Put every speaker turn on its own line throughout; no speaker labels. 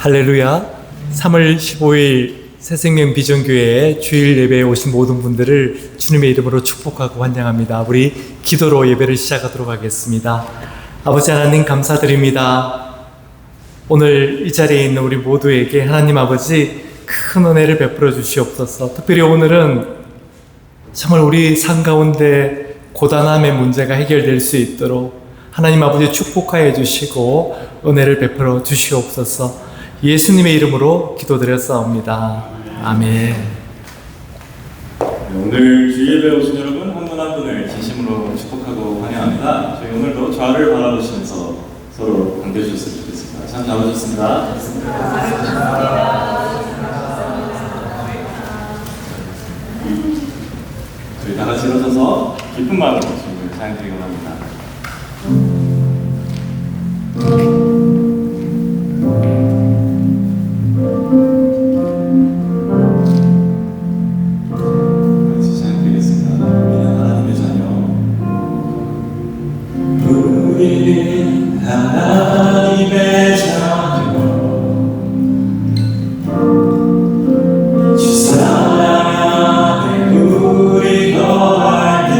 할렐루야. 3월 15일 새생명 비전교회에 주일 예배에 오신 모든 분들을 주님의 이름으로 축복하고 환영합니다. 우리 기도로 예배를 시작하도록 하겠습니다. 아버지 하나님 감사드립니다. 오늘 이 자리에 있는 우리 모두에게 하나님 아버지 큰 은혜를 베풀어 주시옵소서. 특별히 오늘은 정말 우리 삶 가운데 고단함의 문제가 해결될 수 있도록 하나님 아버지 축복하여 주시고 은혜를 베풀어 주시옵소서. 예수님의 이름으로 기도드렸사옵니다. 아멘.
오늘 주일 예배 오신 여러분 한 분 한 분을 진심으로 축복하고 환영합니다. 저희 오늘도 좌를 바라보시면서 서로 반겨주셨으면 좋겠습니다. 참 잘하셨습니다. 저희 다 같이 일어서서 깊은 마음으로 주님을 찬양드리고 합니다.
하나님의 자녀 주 사랑 안에 우리 거할 때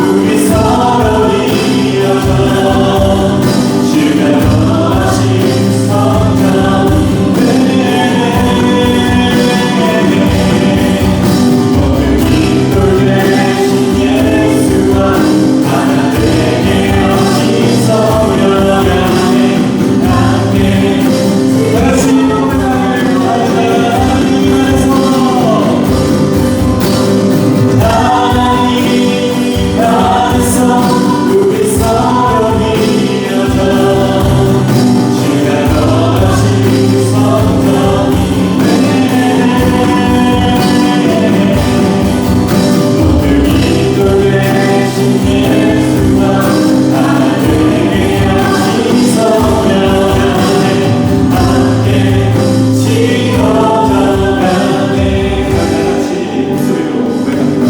우리 서로 이어져 주가 거하신 성전 모든 기도 대신 예수와 하나 되게 하신 성령 안에 함께 다같이 하나님 안에서 우리 서로 이어져 주가 거하신 성전이 모든 기도 대신 예수와 하나 되게 하신 성령 안에 함께 지어져 가네. 다같이 목소리로 고백합니다.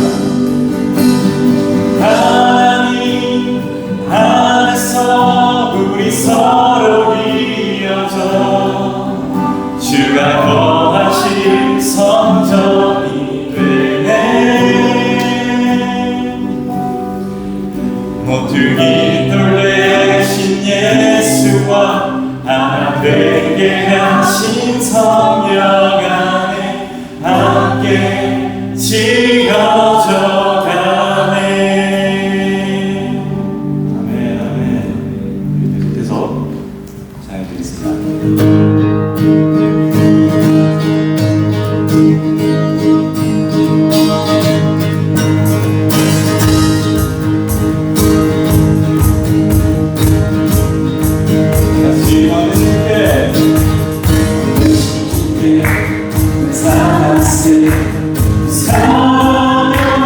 하나님 안에서 우리 서로 이어져 주가 거하신 성전이 되네. 모퉁이 돌 대신 예수와 하나 되게 하신 성령 안에 함께 지어져 가네. 아멘, 아멘. 우리 계속해서 찬양드리겠습니다. 같이 하나님께 주께 사랑세 사랑하네.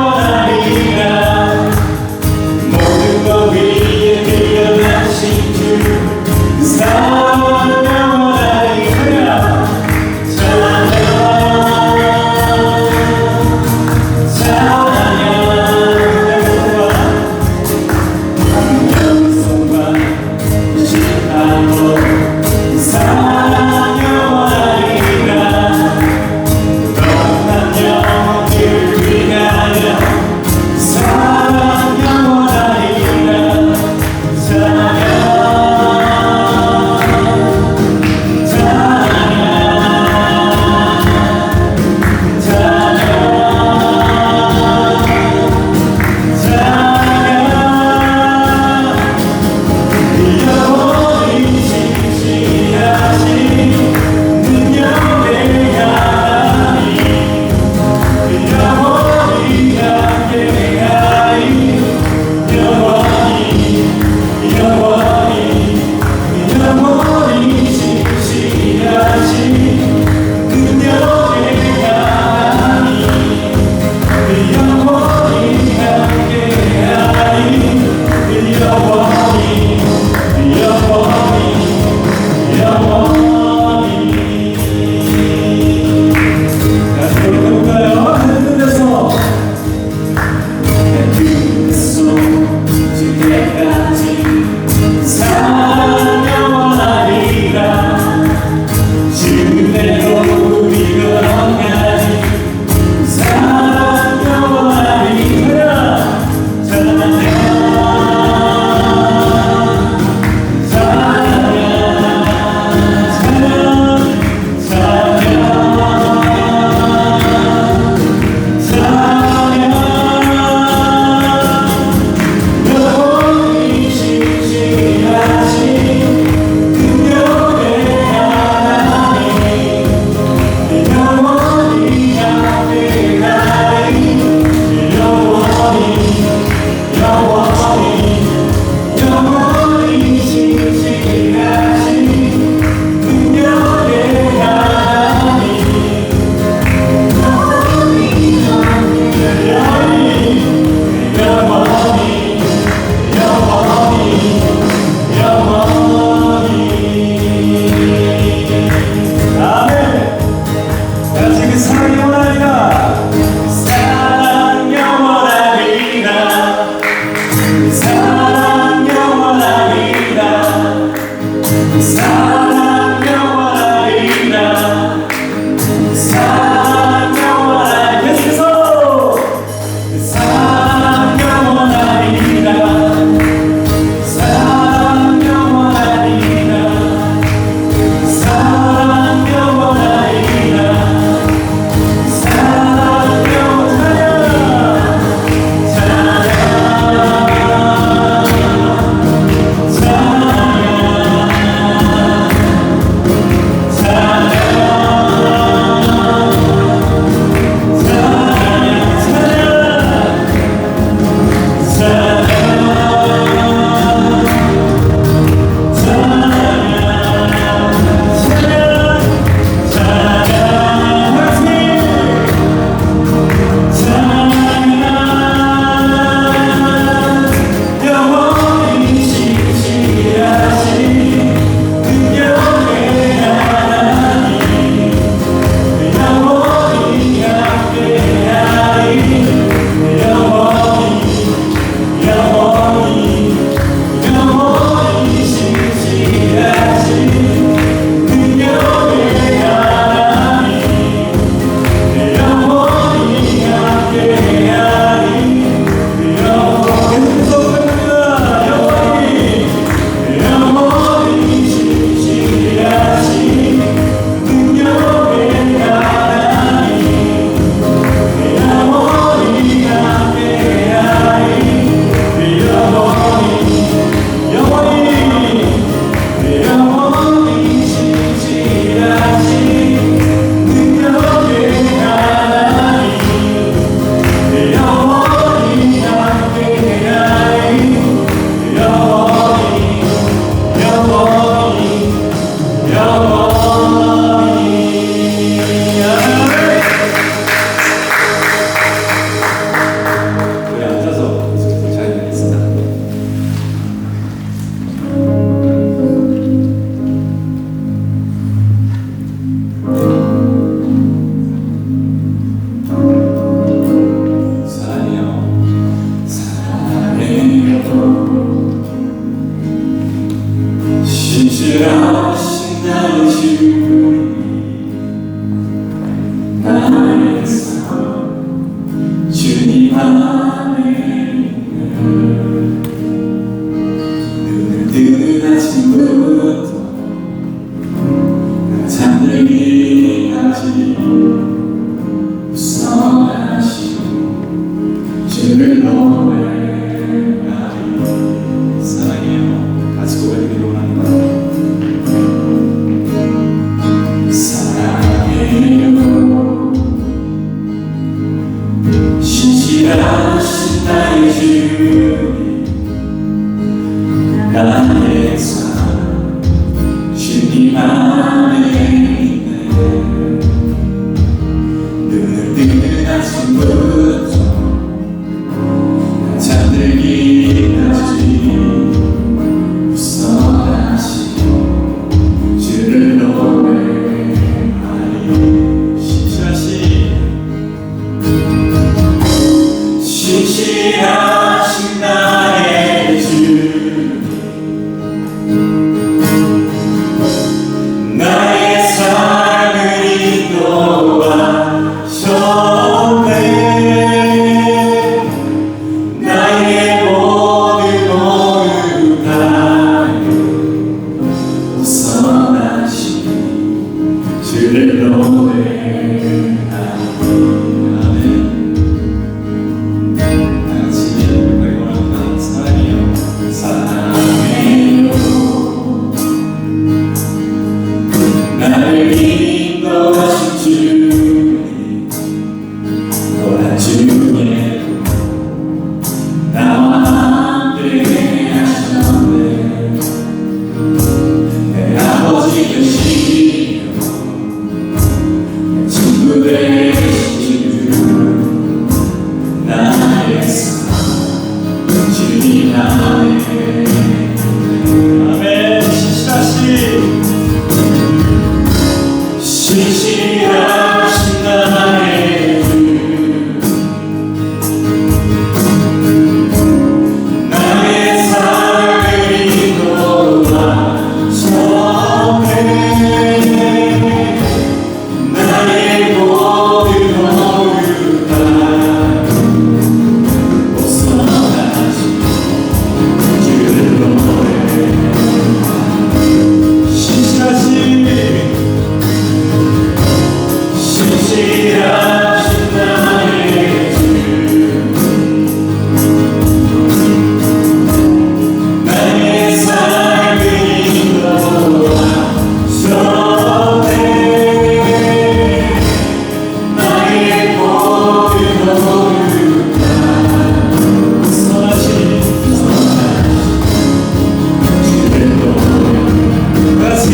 주를 노래하리. 사랑해요. 같이 고백하기를 원합니다. 사랑해요. 신실하신 나의 주님, 나의 삶 주님 안에 있네. 눈을 뜨는 아침부터 잠들기까지 웃어가시고 주를 노래하리. 신실하신 나의 주, 나의 삶을 인도하셨네. 나의 모든 다하여 우선하신 주를 노래하리. 아멘. 다같이 고백하기 원합니다. 사랑해요. 사랑해요. 나를 인도하신 주님, 또한 주님의 나와 함께 하셨네. 내 아버지 되시며 친구 되신 주, 나의 삶 주님 안에. 아멘. 신실하신 나의 주, 나의 삶을 인도하셨네. 나의 모든 다 벗어나신 주를 노래하리. 신실하신 나의 주, 나의 삶을 인도하셨네. 나의 모든 다 선하신 주를 노래하리. 같이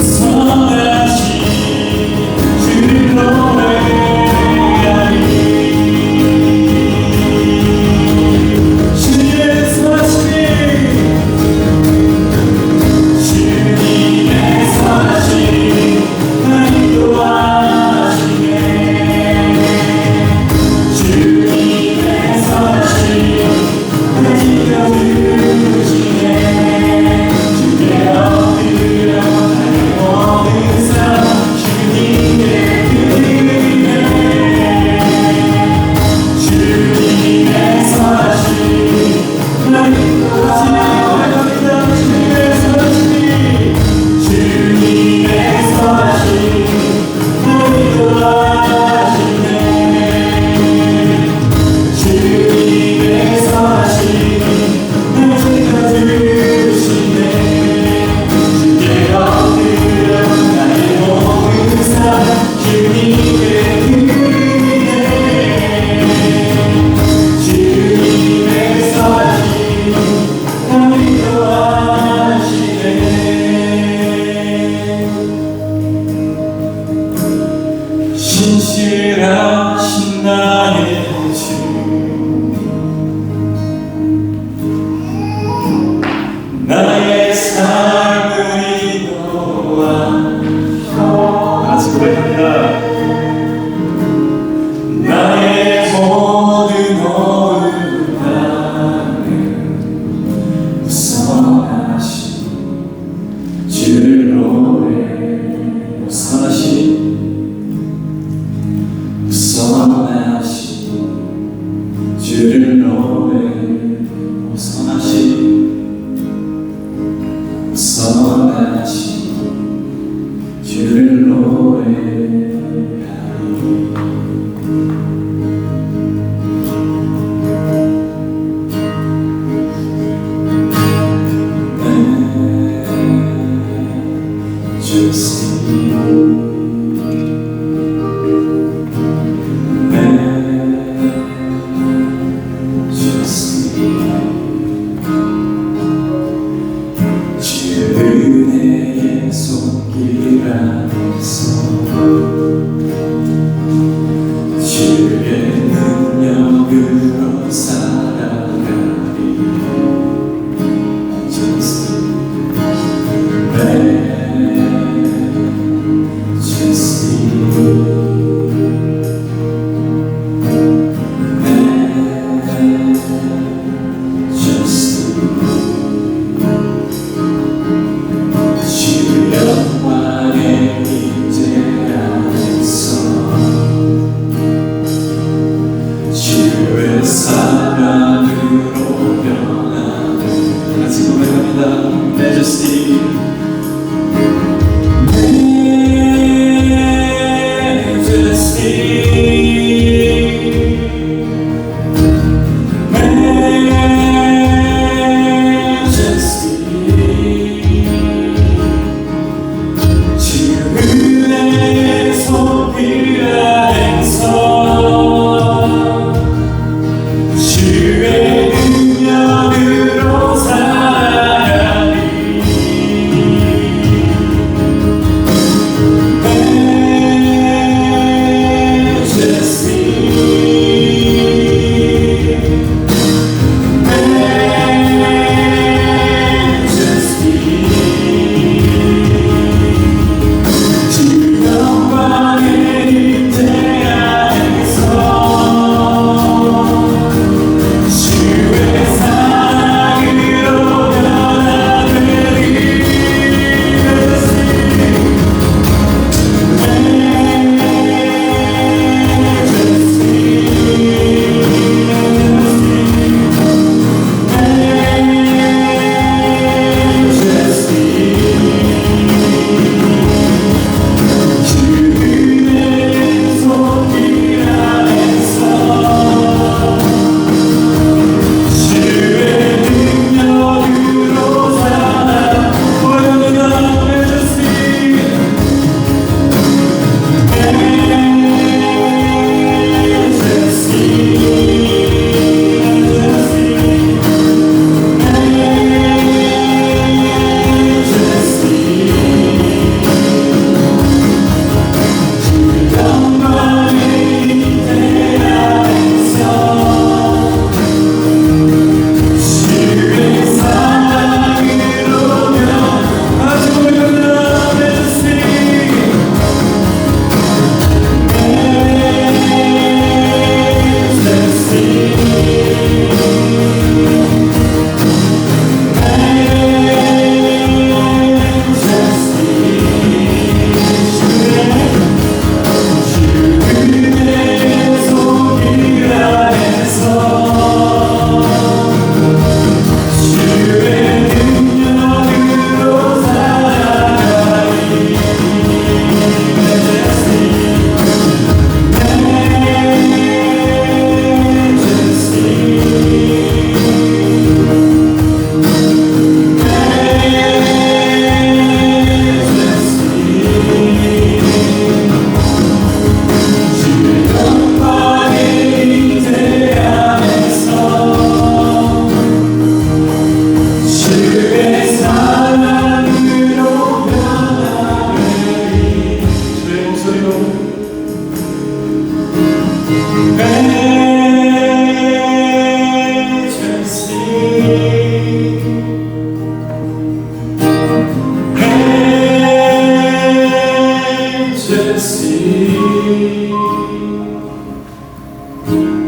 선하신 주를 노래하리. 주님의 선하심이, 주님의 선하심이 날 인도하시네. 주님의 선하심이 날 이끌어주시네. 주께 엎드려 나의 모든 삶 주님께 드리네. 주님의 선하심이 날 인도하시네. 주님의 선하심이 날 인도하시네. 주님의 선하심이 날 지켜주시네. 주께 엎드려 나의 모든 삶 주님께 드리네. 주님의 선하심이 날 인도하시네. 신실하신 나의 주, 나의 삶을 인도하셔. 같이 고백합니다. 나의 모든 다는 우선하신 주를 노래. 우선하신 주를 노래. 우선하신 선하신 주를 노래하리.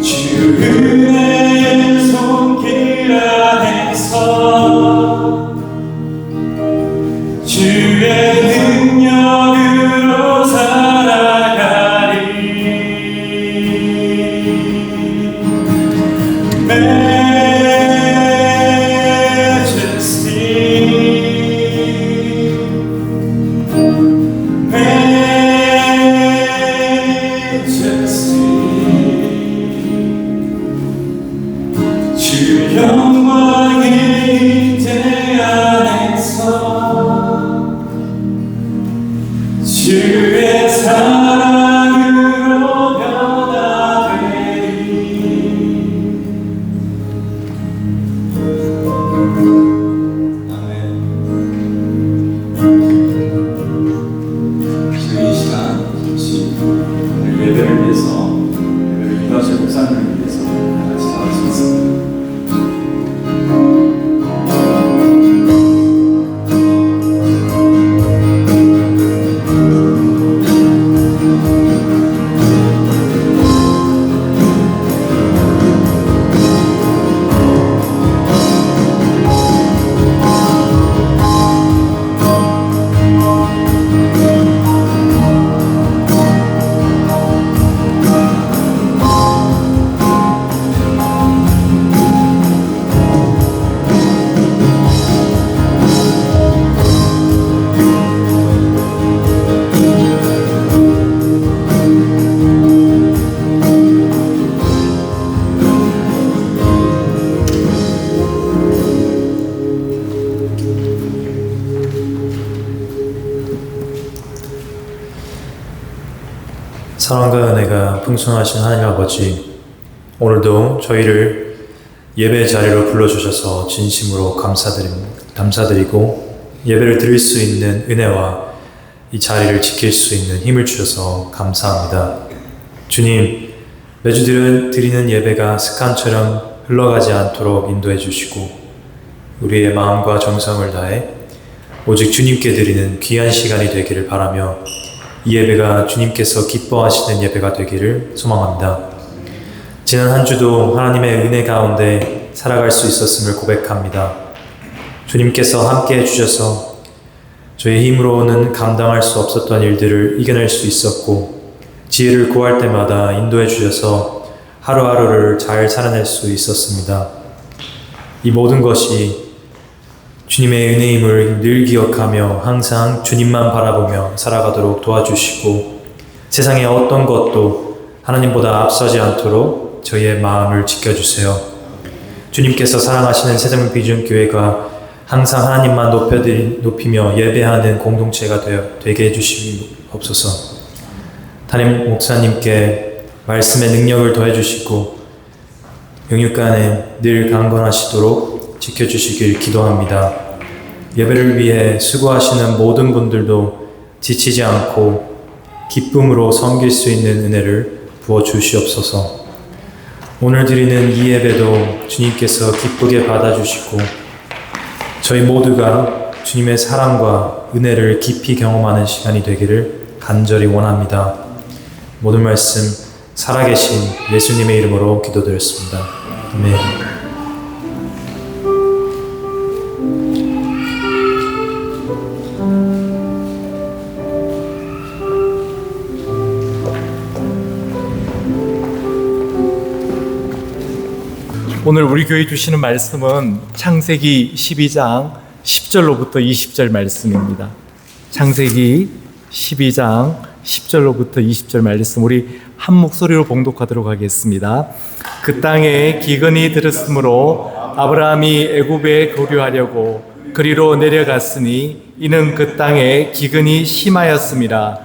주 은혜의 손길 안에서 주의 능력으로 살아가리. 주 영광의 임재 안에서 주의 사랑으로 변화되리. 아멘. 저희 이 시간 잠시 오늘 예배를 위해서 예배를 인도하실 목사님을 위해서 같이 나가시겠습니다.
사랑과 은혜가 풍성하신 하나님 아버지, 오늘도 저희를 예배 자리로 불러주셔서 진심으로 감사드리고 예배를 드릴 수 있는 은혜와 이 자리를 지킬 수 있는 힘을 주셔서 감사합니다. 주님, 매주 드리는 예배가 습관처럼 흘러가지 않도록 인도해 주시고 우리의 마음과 정성을 다해 오직 주님께 드리는 귀한 시간이 되기를 바라며 이 예배가 주님께서 기뻐하시는 예배가 되기를 소망합니다. 지난 한 주도 하나님의 은혜 가운데 살아갈 수 있었음을 고백합니다. 주님께서 함께 해주셔서 저의 힘으로는 감당할 수 없었던 일들을 이겨낼 수 있었고 지혜를 구할 때마다 인도해 주셔서 하루하루를 잘 살아낼 수 있었습니다. 이 모든 것이 주님의 은혜임을 늘 기억하며 항상 주님만 바라보며 살아가도록 도와주시고 세상의 어떤 것도 하나님보다 앞서지 않도록 저희의 마음을 지켜주세요. 주님께서 사랑하시는 새생명 비전교회가 항상 하나님만 높이며 예배하는 공동체가 되게 해주시옵소서. 담임 목사님께 말씀의 능력을 더해주시고 영육간에 늘 강건하시도록 지켜주시길 기도합니다. 예배를 위해 수고하시는 모든 분들도 지치지 않고 기쁨으로 섬길 수 있는 은혜를 부어주시옵소서. 오늘 드리는 이 예배도 주님께서 기쁘게 받아주시고 저희 모두가 주님의 사랑과 은혜를 깊이 경험하는 시간이 되기를 간절히 원합니다. 모든 말씀 살아계신 예수님의 이름으로 기도드렸습니다. 아멘.
오늘 우리 교회 주시는 말씀은 창세기 12장 10절로부터 20절 말씀입니다. 창세기 12장 10절로부터 20절 말씀 우리 한 목소리로 봉독하도록 하겠습니다. 그 땅에 기근이 들었으므로 아브라함이 애굽에 거류하려고 그리로 내려갔으니 이는 그 땅에 기근이 심하였음이라.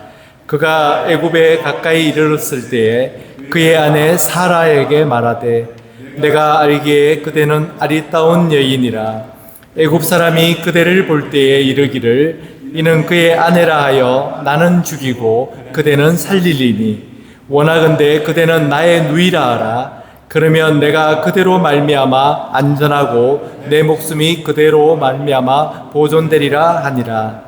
그가 애굽에 가까이 이르렀을 때에 그의 아내 사라에게 말하되 내가 알기에 그대는 아리따운 여인이라. 애굽 사람이 그대를 볼 때에 이르기를 이는 그의 아내라 하여 나는 죽이고 그대는 살리리니 원하건대 그대는 나의 누이라 하라. 그러면 내가 그대로 말미암아 안전하고 내 목숨이 그대로 말미암아 보존되리라 하니라.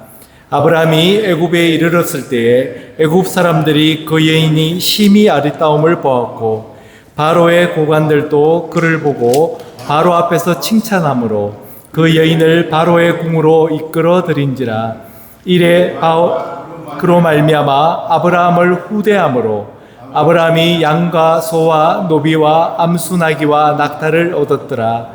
아브라함이 애굽에 이르렀을 때에 애굽 사람들이 그 여인이 심히 아리따움을 보았고 바로의 고관들도 그를 보고 바로 앞에서 칭찬함으로 그 여인을 바로의 궁으로 이끌어 들인지라. 이래 그로 말미암아 아브라함을 후대함으로 아브라함이 양과 소와 노비와 암수나기와 낙타를 얻었더라.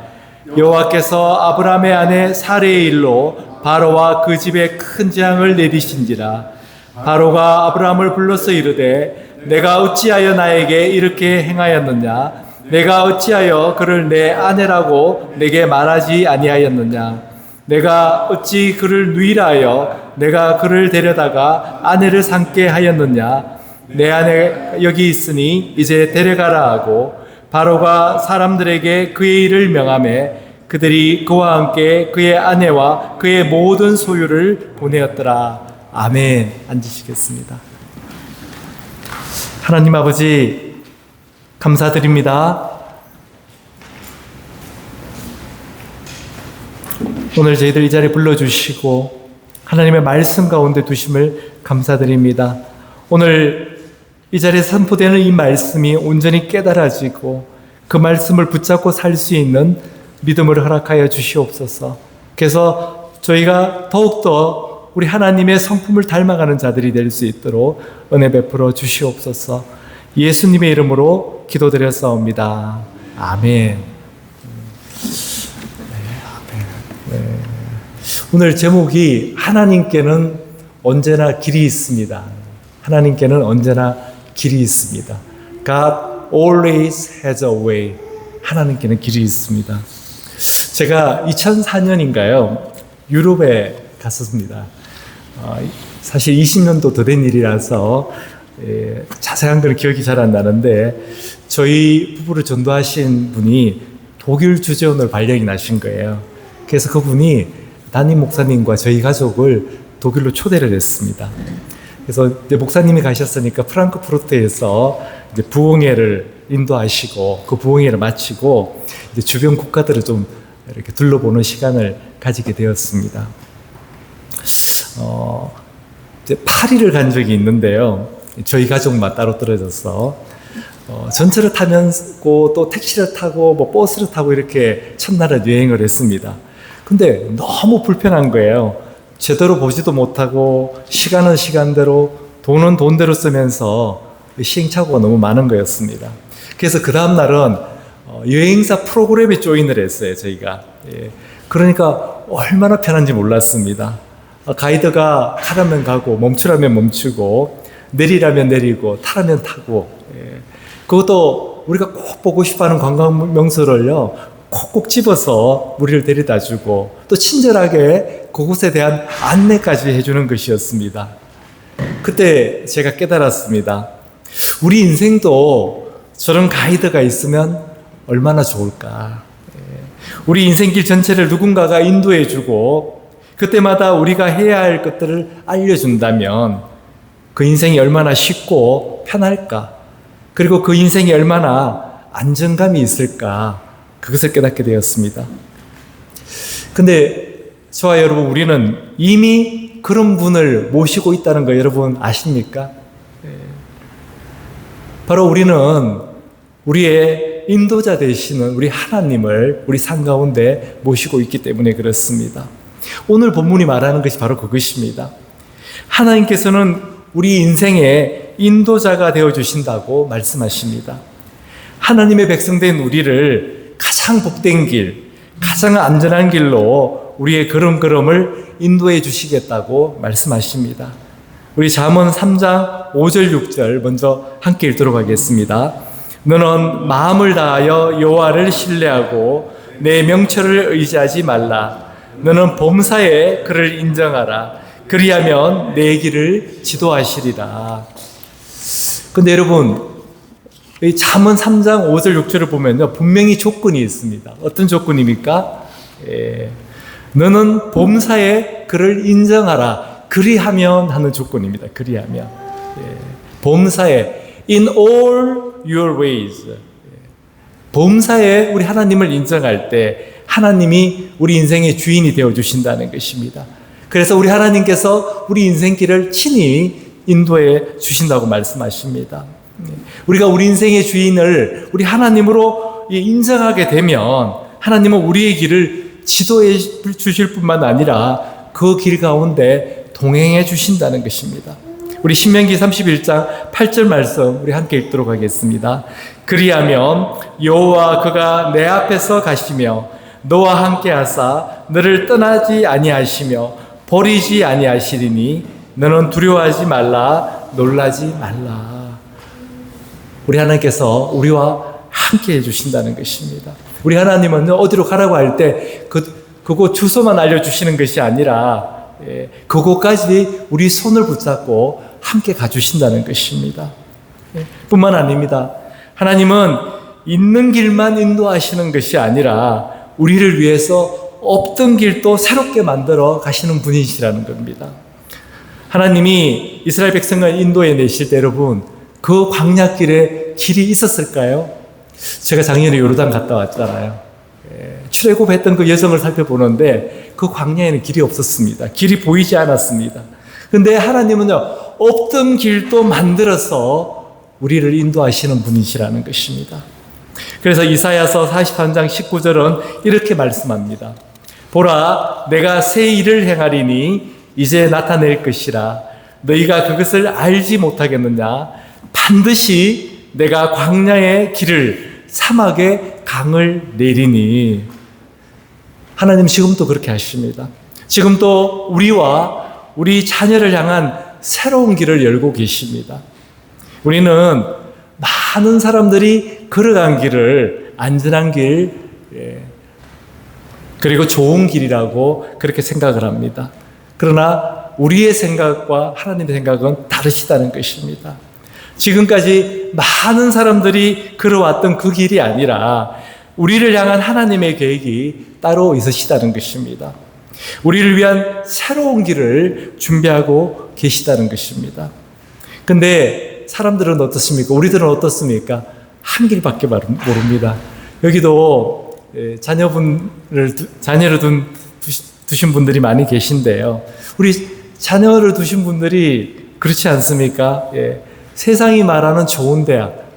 여호와께서 아브라함의 아내 사레의 일로 바로와 그 집에 큰 재앙을 내리신지라. 바로가 아브라함을 불러서 이르되 내가 어찌하여 나에게 이렇게 행하였느냐? 내가 어찌하여 그를 내 아내라고 내게 말하지 아니하였느냐? 내가 어찌 그를 누이라 하여 내가 그를 데려다가 아내를 삼게 하였느냐? 내 아내 여기 있으니 이제 데려가라 하고 바로가 사람들에게 그의 일을 명하매 그들이 그와 함께 그의 아내와 그의 모든 소유를 보내었더라. 아멘. 앉으시겠습니다. 하나님 아버지 감사드립니다. 오늘 저희들 이 자리에 불러주시고 하나님의 말씀 가운데 두심을 감사드립니다. 오늘 이 자리에 선포되는 이 말씀이 온전히 깨달아지고 그 말씀을 붙잡고 살 수 있는 믿음을 허락하여 주시옵소서. 그래서 저희가 더욱더 우리 하나님의 성품을 닮아가는 자들이 될 수 있도록 은혜 베풀어 주시옵소서. 예수님의 이름으로 기도드렸사옵니다. 아멘. 오늘 제목이 하나님께는 언제나 길이 있습니다. 하나님께는 언제나 길이 있습니다. God always has a way. 하나님께는 길이 있습니다. 제가 2004년인가요? 유럽에 갔었습니다. 사실 20년도 더 된 일이라서 자세한 건 기억이 잘 안 나는데 저희 부부를 전도하신 분이 독일 주재원으로 발령이 나신 거예요. 그래서 그분이 담임 목사님과 저희 가족을 독일로 초대를 했습니다. 그래서 이제 목사님이 가셨으니까 프랑크푸르트에서 이제 부흥회를 인도하시고 그 부흥회를 마치고 이제 주변 국가들을 좀 이렇게 둘러보는 시간을 가지게 되었습니다. 이제 파리를 간 적이 있는데요. 저희 가족만 따로 떨어져서 전철을 타면서 또 택시를 타고 뭐 버스를 타고 이렇게 첫날은 여행을 했습니다. 근데 너무 불편한 거예요. 제대로 보지도 못하고 시간은 시간대로 돈은 돈대로 쓰면서 시행착오가 너무 많은 거였습니다. 그래서 그 다음 날은 여행사 프로그램에 조인을 했어요, 저희가. 그러니까 얼마나 편한지 몰랐습니다. 가이드가 가라면 가고 멈추라면 멈추고 내리라면 내리고 타라면 타고 그것도 우리가 꼭 보고 싶어하는 관광 명소를요 콕콕 집어서 우리를 데려다 주고 또 친절하게 그곳에 대한 안내까지 해주는 것이었습니다. 그때 제가 깨달았습니다. 우리 인생도 저런 가이드가 있으면 얼마나 좋을까. 우리 인생길 전체를 누군가가 인도해주고 그때마다 우리가 해야 할 것들을 알려준다면 그 인생이 얼마나 쉽고 편할까. 그리고 그 인생이 얼마나 안정감이 있을까. 그것을 깨닫게 되었습니다. 근데 저와 여러분 우리는 이미 그런 분을 모시고 있다는 거 여러분 아십니까? 바로 우리는 우리의 인도자 되시는 우리 하나님을 우리 삶 가운데 모시고 있기 때문에 그렇습니다. 오늘 본문이 말하는 것이 바로 그것입니다. 하나님께서는 우리 인생의 인도자가 되어주신다고 말씀하십니다. 하나님의 백성된 우리를 가장 복된 길, 가장 안전한 길로 우리의 걸음걸음을 인도해 주시겠다고 말씀하십니다. 우리 잠언 3장 5절 6절 먼저 함께 읽도록 하겠습니다. 너는 마음을 다하여 여호와를 신뢰하고 내 명철을 의지하지 말라. 너는 범사에 그를 인정하라. 그리하면 내 길을 지도하시리라. 근데 여러분 이 잠언 3장 5절 6절을 보면요 분명히 조건이 있습니다. 어떤 조건입니까? 너는 범사에 그를 인정하라. 그리하면 하는 조건입니다. 그리하면 범사에 in all your ways. 범사에 우리 하나님을 인정할 때 하나님이 우리 인생의 주인이 되어 주신다는 것입니다. 그래서 우리 하나님께서 우리 인생길을 친히 인도해 주신다고 말씀하십니다. 우리가 우리 인생의 주인을 우리 하나님으로 인정하게 되면 하나님은 우리의 길을 지도해 주실 뿐만 아니라 그 길 가운데 동행해 주신다는 것입니다. 우리 신명기 31장 8절 말씀 우리 함께 읽도록 하겠습니다. 그리하면 여호와 그가 내 앞에서 가시며 너와 함께 하사 너를 떠나지 아니하시며 버리지 아니하시리니 너는 두려워하지 말라 놀라지 말라. 우리 하나님께서 우리와 함께 해주신다는 것입니다. 우리 하나님은 어디로 가라고 할 때 그곳 주소만 알려주시는 것이 아니라 그곳까지 우리 손을 붙잡고 함께 가주신다는 것입니다. 뿐만 아닙니다. 하나님은 있는 길만 인도하시는 것이 아니라 우리를 위해서 없던 길도 새롭게 만들어 가시는 분이시라는 겁니다. 하나님이 이스라엘 백성을 인도해 내실 때 여러분 그 광야길에 길이 있었을까요? 제가 작년에 요르단 갔다 왔잖아요. 출애굽했던 그 여정을 살펴보는데 그 광야에는 길이 없었습니다. 길이 보이지 않았습니다. 근데 하나님은요 없던 길도 만들어서 우리를 인도하시는 분이시라는 것입니다. 그래서 이사야서 43장 19절은 이렇게 말씀합니다. 보라 내가 새 일을 행하리니 이제 나타낼 것이라 너희가 그것을 알지 못하겠느냐 반드시 내가 광야의 길을 사막에 강을 내리니. 하나님 지금도 그렇게 하십니다. 지금도 우리와 우리 자녀를 향한 새로운 길을 열고 계십니다. 우리는 많은 사람들이 걸어간 길을 안전한 길 그리고 좋은 길이라고 그렇게 생각을 합니다. 그러나 우리의 생각과 하나님의 생각은 다르시다는 것입니다. 지금까지 많은 사람들이 걸어왔던 그 길이 아니라 우리를 향한 하나님의 계획이 따로 있으시다는 것입니다. 우리를 위한 새로운 길을 준비하고 계시다는 것입니다. 근데 사람들은 어떻습니까? 우리들은 어떻습니까? 한 길밖에 모릅니다. 여기도 자녀를 두신 분들이 많이 계신데요. 우리 자녀를 두신 분들이 그렇지 않습니까? 세상이 말하는 좋은 대학,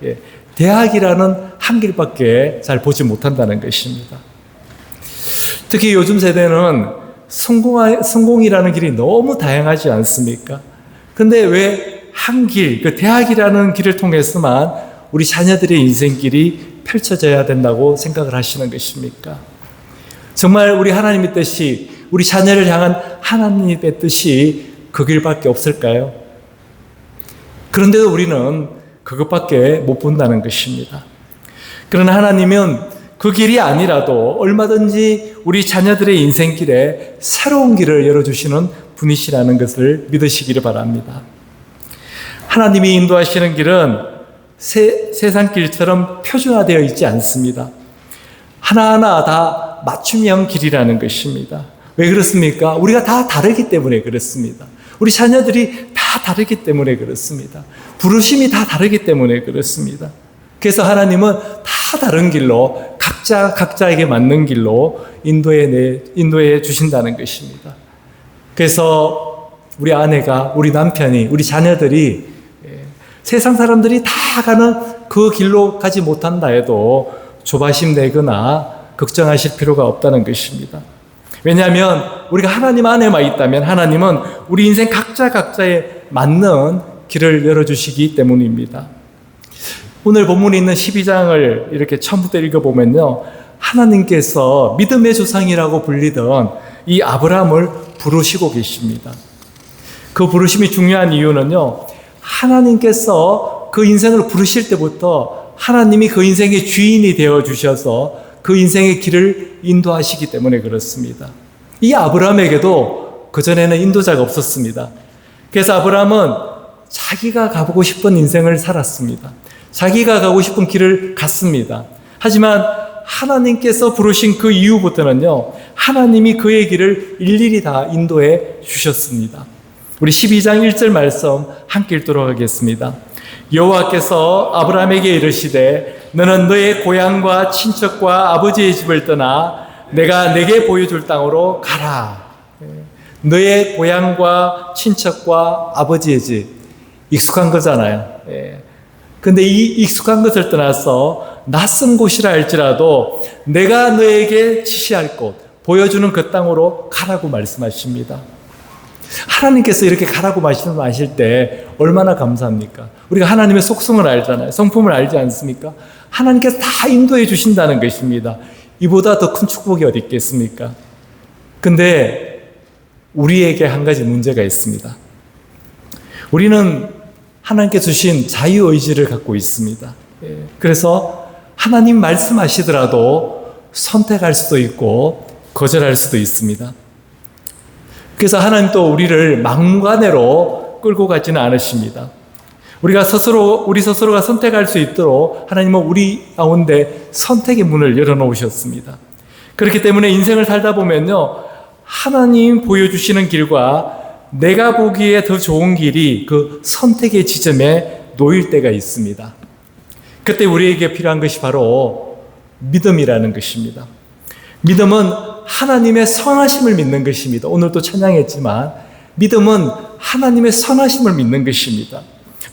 대학이라는 한 길밖에 잘 보지 못한다는 것입니다. 특히 요즘 세대는 성공이라는 길이 너무 다양하지 않습니까? 근데 왜 한 길, 그 대학이라는 길을 통해서만 우리 자녀들의 인생길이 펼쳐져야 된다고 생각을 하시는 것입니까? 정말 우리 하나님의 뜻이, 우리 자녀를 향한 하나님의 뜻이 그 길밖에 없을까요? 그런데도 우리는 그것밖에 못 본다는 것입니다. 그러나 하나님은 그 길이 아니라도 얼마든지 우리 자녀들의 인생길에 새로운 길을 열어주시는 분이시라는 것을 믿으시기를 바랍니다. 하나님이 인도하시는 길은 세상 길처럼 표준화되어 있지 않습니다. 하나하나 다 맞춤형 길이라는 것입니다. 왜 그렇습니까? 우리가 다 다르기 때문에 그렇습니다. 우리 자녀들이 다 다르기 때문에 그렇습니다. 부르심이 다 다르기 때문에 그렇습니다. 그래서 하나님은 다 다른 길로 각자에게 맞는 길로 인도해 주신다는 것입니다. 그래서 우리 아내가, 우리 남편이, 우리 자녀들이 세상 사람들이 다 가는 그 길로 가지 못한다 해도 조바심 내거나 걱정하실 필요가 없다는 것입니다. 왜냐하면 우리가 하나님 안에만 있다면 하나님은 우리 인생 각자에 맞는 길을 열어주시기 때문입니다. 오늘 본문에 있는 12장을 이렇게 처음부터 읽어보면요, 하나님께서 믿음의 조상이라고 불리던 이 아브라함을 부르시고 계십니다. 그 부르심이 중요한 이유는요, 하나님께서 그 인생을 부르실 때부터 하나님이 그 인생의 주인이 되어 주셔서 그 인생의 길을 인도하시기 때문에 그렇습니다. 이 아브라함에게도 그전에는 인도자가 없었습니다. 그래서 아브라함은 자기가 가보고 싶은 인생을 살았습니다. 자기가 가고 싶은 길을 갔습니다. 하지만 하나님께서 부르신 그 이후부터는요, 하나님이 그의 길을 일일이 다 인도해 주셨습니다. 우리 12장 1절 말씀 함께 읽도록 하겠습니다. 여호와께서 아브라함에게 이르시되 너는 너의 고향과 친척과 아버지의 집을 떠나 내가 내게 보여줄 땅으로 가라. 너의 고향과 친척과 아버지의 집, 익숙한 거잖아요. 근데 이 익숙한 것을 떠나서 낯선 곳이라 할지라도 내가 너에게 지시할 곳, 보여주는 그 땅으로 가라고 말씀하십니다. 하나님께서 이렇게 가라고 말씀하실 때 얼마나 감사합니까? 우리가 하나님의 속성을 알잖아요. 성품을 알지 않습니까? 하나님께서 다 인도해 주신다는 것입니다. 이보다 더 큰 축복이 어디 있겠습니까? 근데 우리에게 한 가지 문제가 있습니다. 우리는 하나님께 주신 자유의지를 갖고 있습니다. 그래서 하나님 말씀하시더라도 선택할 수도 있고 거절할 수도 있습니다. 그래서 하나님 또 우리를 막무가내로 끌고 가지는 않으십니다. 우리 스스로가 선택할 수 있도록 하나님은 우리 가운데 선택의 문을 열어놓으셨습니다. 그렇기 때문에 인생을 살다 보면요, 하나님 보여주시는 길과 내가 보기에 더 좋은 길이 그 선택의 지점에 놓일 때가 있습니다. 그때 우리에게 필요한 것이 바로 믿음이라는 것입니다. 믿음은 하나님의 선하심을 믿는 것입니다. 오늘도 찬양했지만 믿음은 하나님의 선하심을 믿는 것입니다.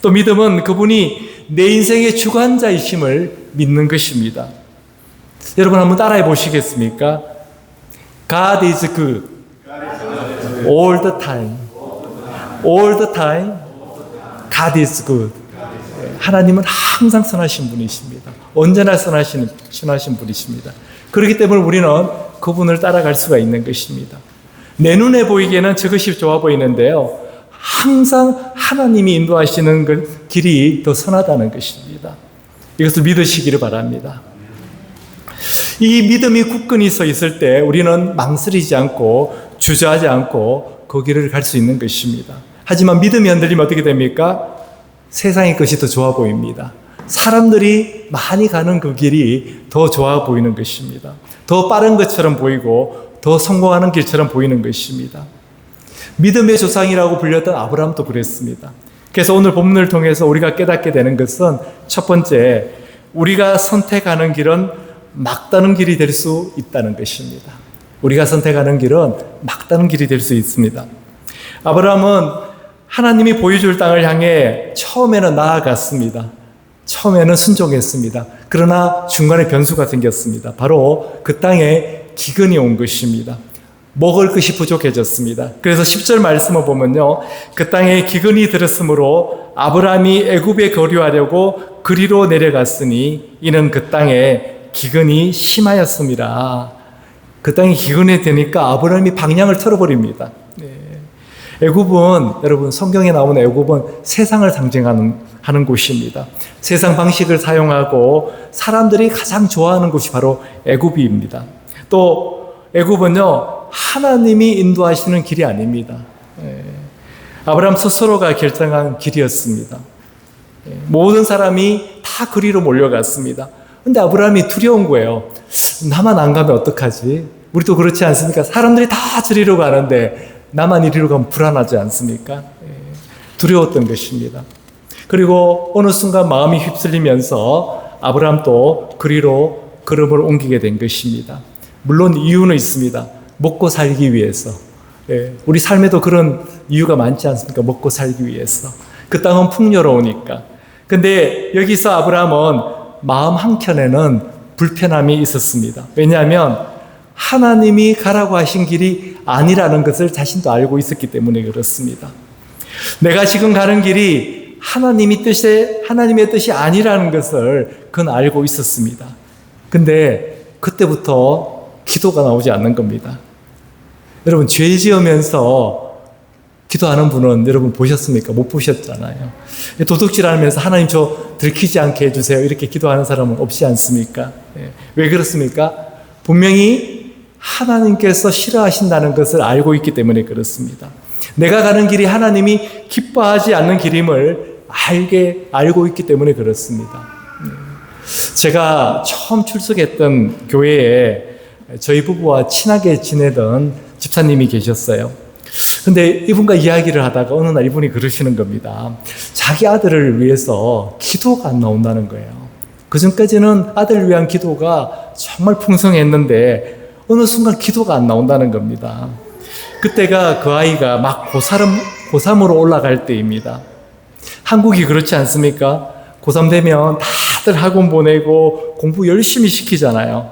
또 믿음은 그분이 내 인생의 주관자이심을 믿는 것입니다. 여러분 한번 따라해 보시겠습니까? God is good all the time. All the time God is good. 하나님은 항상 선하신 분이십니다. 언제나 선하신 분이십니다. 그렇기 때문에 우리는 그분을 따라갈 수가 있는 것입니다. 내 눈에 보이기에는 저것이 좋아 보이는데요, 항상 하나님이 인도하시는 그 길이 더 선하다는 것입니다. 이것을 믿으시기를 바랍니다. 이 믿음이 굳건히 서 있을 때 우리는 망설이지 않고 주저하지 않고 그 길을 갈 수 있는 것입니다. 하지만 믿음이 흔들리면 어떻게 됩니까? 세상의 것이 더 좋아 보입니다. 사람들이 많이 가는 그 길이 더 좋아 보이는 것입니다. 더 빠른 것처럼 보이고 더 성공하는 길처럼 보이는 것입니다. 믿음의 조상이라고 불렸던 아브라함도 그랬습니다. 그래서 오늘 본문을 통해서 우리가 깨닫게 되는 것은 첫 번째, 우리가 선택하는 길은 막다른 길이 될 수 있다는 것입니다. 우리가 선택하는 길은 막다른 길이 될 수 있습니다. 아브라함은 하나님이 보여줄 땅을 향해 처음에는 나아갔습니다. 처음에는 순종했습니다. 그러나 중간에 변수가 생겼습니다. 바로 그 땅에 기근이 온 것입니다. 먹을 것이 부족해졌습니다. 그래서 10절 말씀을 보면요, 그 땅에 기근이 들었으므로 아브라함이 애굽에 거류하려고 그리로 내려갔으니 이는 그 땅에 기근이 심하였습니다. 그 땅에 기근이 되니까 아브라함이 방향을 틀어버립니다. 애굽은, 여러분 성경에 나오는 애굽은 세상을 상징하는 곳입니다. 세상 방식을 사용하고 사람들이 가장 좋아하는 곳이 바로 애굽입니다. 또 애굽은요, 하나님이 인도하시는 길이 아닙니다. 아브라함 스스로가 결정한 길이었습니다. 모든 사람이 다 그리로 몰려갔습니다. 근데 아브라함이 두려운 거예요. 나만 안 가면 어떡하지? 우리도 그렇지 않습니까? 사람들이 다 저리로 가는데 나만 이리로 가면 불안하지 않습니까? 두려웠던 것입니다. 그리고 어느 순간 마음이 휩쓸리면서 아브라함도 그리로 걸음을 옮기게 된 것입니다. 물론 이유는 있습니다. 먹고 살기 위해서. 우리 삶에도 그런 이유가 많지 않습니까? 먹고 살기 위해서. 그 땅은 풍요로우니까. 근데 여기서 아브라함은 마음 한켠에는 불편함이 있었습니다. 왜냐하면 하나님이 가라고 하신 길이 아니라는 것을 자신도 알고 있었기 때문에 그렇습니다. 내가 지금 가는 길이 하나님의 뜻이 아니라는 것을 그는 알고 있었습니다. 근데 그때부터 기도가 나오지 않는 겁니다. 여러분, 죄 지으면서 기도하는 분은 여러분 보셨습니까? 못 보셨잖아요. 도둑질하면서 하나님 저 들키지 않게 해주세요, 이렇게 기도하는 사람은 없지 않습니까? 왜 그렇습니까? 분명히 하나님께서 싫어하신다는 것을 알고 있기 때문에 그렇습니다. 내가 가는 길이 하나님이 기뻐하지 않는 길임을 알고 있기 때문에 그렇습니다. 제가 처음 출석했던 교회에 저희 부부와 친하게 지내던 집사님이 계셨어요. 근데 이분과 이야기를 하다가 어느 날 이분이 그러시는 겁니다. 자기 아들을 위해서 기도가 안 나온다는 거예요. 그전까지는 아들을 위한 기도가 정말 풍성했는데 어느 순간 기도가 안 나온다는 겁니다. 그때가 그 아이가 막 고3으로 올라갈 때입니다. 한국이 그렇지 않습니까? 고3 되면 다들 학원 보내고 공부 열심히 시키잖아요.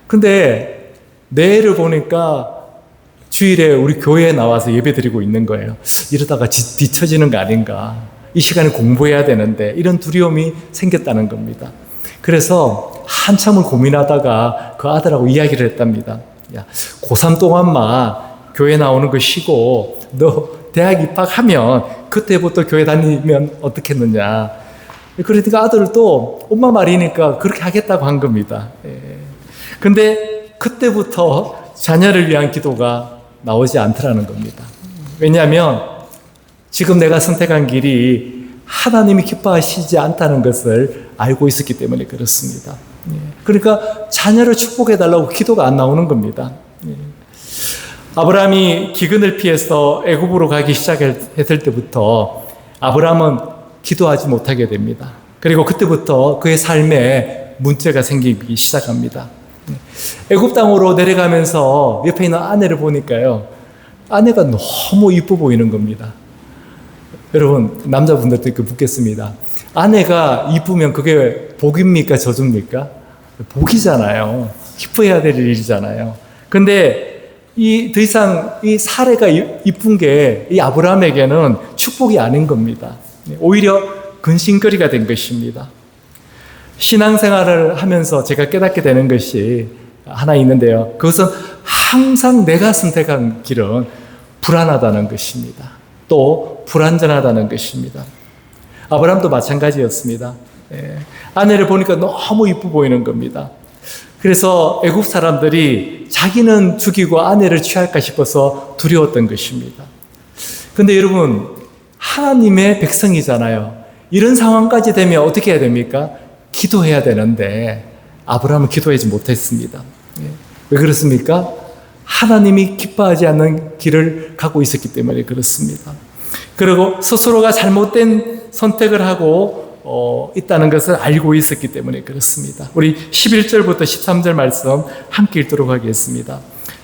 근데 내 애를 보니까 주일에 우리 교회에 나와서 예배 드리고 있는 거예요. 이러다가 뒤처지는 거 아닌가. 이 시간에 공부해야 되는데 이런 두려움이 생겼다는 겁니다. 그래서 한참을 고민하다가 그 아들하고 이야기를 했답니다. 야, 고3 동안만 교회 나오는 거 쉬고 너 대학 입학하면 그때부터 교회 다니면 어떻겠느냐. 그러니까 아들도 엄마 말이니까 그렇게 하겠다고 한 겁니다. 근데 그때부터 자녀를 위한 기도가 나오지 않더라는 겁니다. 왜냐하면 지금 내가 선택한 길이 하나님이 기뻐하시지 않다는 것을 알고 있었기 때문에 그렇습니다. 그러니까 자녀를 축복해달라고 기도가 안 나오는 겁니다. 아브라함이 기근을 피해서 애굽으로 가기 시작했을 때부터 아브라함은 기도하지 못하게 됩니다. 그리고 그때부터 그의 삶에 문제가 생기기 시작합니다. 애굽 땅으로 내려가면서 옆에 있는 아내를 보니까요, 아내가 너무 이뻐 보이는 겁니다. 여러분, 남자분들도 이렇게 묻겠습니다. 아내가 이쁘면 그게 복입니까? 저주입니까? 복이잖아요. 기뻐해야 될 일이잖아요. 근데 더 이상 이 사례가 이쁜 게 이 아브라함에게는 축복이 아닌 겁니다. 오히려 근심거리가 된 것입니다. 신앙생활을 하면서 제가 깨닫게 되는 것이 하나 있는데요. 그것은 항상 내가 선택한 길은 불안하다는 것입니다. 또 불안전하다는 것입니다. 아브라함도 마찬가지였습니다. 아내를 보니까 너무 이뻐 보이는 겁니다. 그래서 애국 사람들이 자기는 죽이고 아내를 취할까 싶어서 두려웠던 것입니다. 그런데 여러분, 하나님의 백성이잖아요. 이런 상황까지 되면 어떻게 해야 됩니까? 기도해야 되는데 아브라함은 기도하지 못했습니다. 왜 그렇습니까? 하나님이 기뻐하지 않는 길을 가고 있었기 때문에 그렇습니다. 그리고 스스로가 잘못된 선택을 하고 있다는 것을 알고 있었기 때문에 그렇습니다. 우리 11절부터 13절 말씀 함께 읽도록 하겠습니다.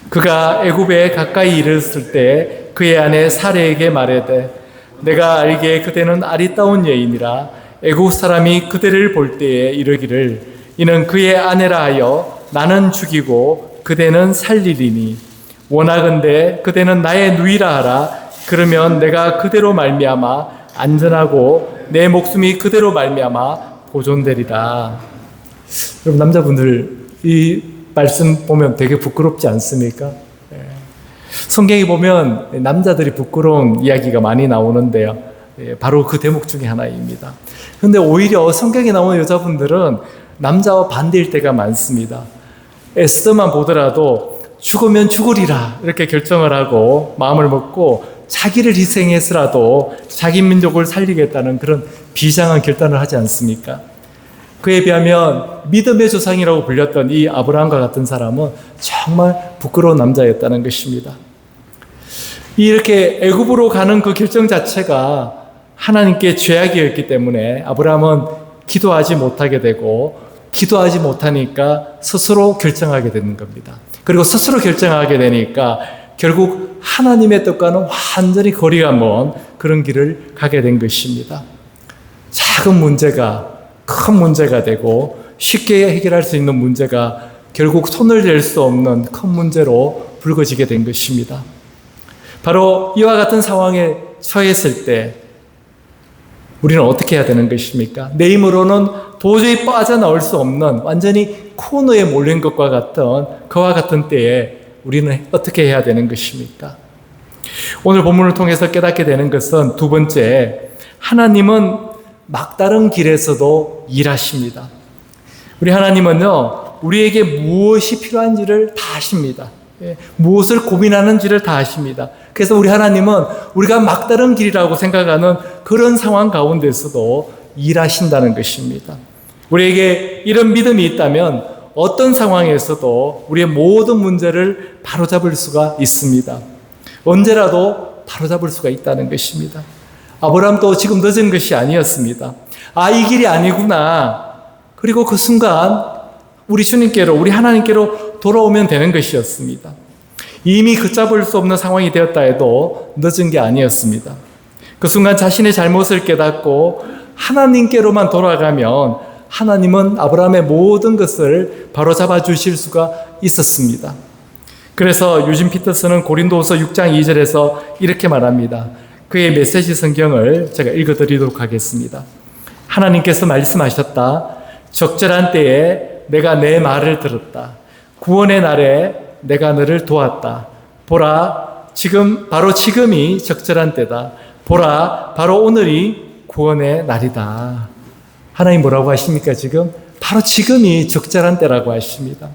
그가 애굽에 가까이 이르렀을 때 그의 아내 사레에게 말하되 내가 알기에 그대는 아리따운 여인이라 애굽 사람이 그대를 볼 때에 이르기를 이는 그의 아내라 하여 나는 죽이고 그대는 살리리니 원하건대 그대는 나의 누이라 하라. 그러면 내가 그대로 말미암아 안전하고 내 목숨이 그대로 말미암아 보존되리라. 여러분, 남자분들 이 말씀 보면 되게 부끄럽지 않습니까? 성경에 보면 남자들이 부끄러운 이야기가 많이 나오는데요. 바로 그 대목 중에 하나입니다. 그런데 오히려 성경에 나오는 여자분들은 남자와 반대일 때가 많습니다. 에스더만 보더라도 죽으면 죽으리라 이렇게 결정을 하고 마음을 먹고 자기를 희생해서라도 자기 민족을 살리겠다는 그런 비장한 결단을 하지 않습니까? 그에 비하면 믿음의 조상이라고 불렸던 이 아브라함과 같은 사람은 정말 부끄러운 남자였다는 것입니다. 이렇게 애굽으로 가는 그 결정 자체가 하나님께 죄악이었기 때문에 아브라함은 기도하지 못하게 되고 기도하지 못하니까 스스로 결정하게 되는 겁니다. 그리고 스스로 결정하게 되니까 결국 하나님의 뜻과는 완전히 거리가 먼 그런 길을 가게 된 것입니다. 작은 문제가 큰 문제가 되고 쉽게 해결할 수 있는 문제가 결국 손을 댈 수 없는 큰 문제로 불거지게 된 것입니다. 바로 이와 같은 상황에 처했을 때 우리는 어떻게 해야 되는 것입니까? 내 힘으로는 도저히 빠져나올 수 없는 완전히 코너에 몰린 것과 같은 그와 같은 때에 우리는 어떻게 해야 되는 것입니까? 오늘 본문을 통해서 깨닫게 되는 것은 두 번째, 하나님은 막다른 길에서도 일하십니다. 우리 하나님은요, 우리에게 무엇이 필요한지를 다 아십니다. 무엇을 고민하는지를 다 아십니다. 그래서 우리 하나님은 우리가 막다른 길이라고 생각하는 그런 상황 가운데서도 일하신다는 것입니다. 우리에게 이런 믿음이 있다면 어떤 상황에서도 우리의 모든 문제를 바로잡을 수가 있습니다. 언제라도 바로잡을 수가 있다는 것입니다. 아브라함도 지금 늦은 것이 아니었습니다. 아, 이 길이 아니구나. 그리고 그 순간 우리 주님께로, 우리 하나님께로 돌아오면 되는 것이었습니다. 이미 걷잡을 수 없는 상황이 되었다 해도 늦은 게 아니었습니다. 그 순간 자신의 잘못을 깨닫고 하나님께로만 돌아가면 하나님은 아브라함의 모든 것을 바로잡아 주실 수가 있었습니다. 그래서 유진 피터스는 고린도후서 6장 2절에서 이렇게 말합니다. 그의 메시지 성경을 제가 읽어드리도록 하겠습니다. 하나님께서 말씀하셨다. 적절한 때에 내가 내 말을 들었다. 구원의 날에 내가 너를 도왔다. 보라, 바로 지금이 적절한 때다. 보라, 바로 오늘이 구원의 날이다. 하나님 뭐라고 하십니까, 지금? 바로 지금이 적절한 때라고 하십니다.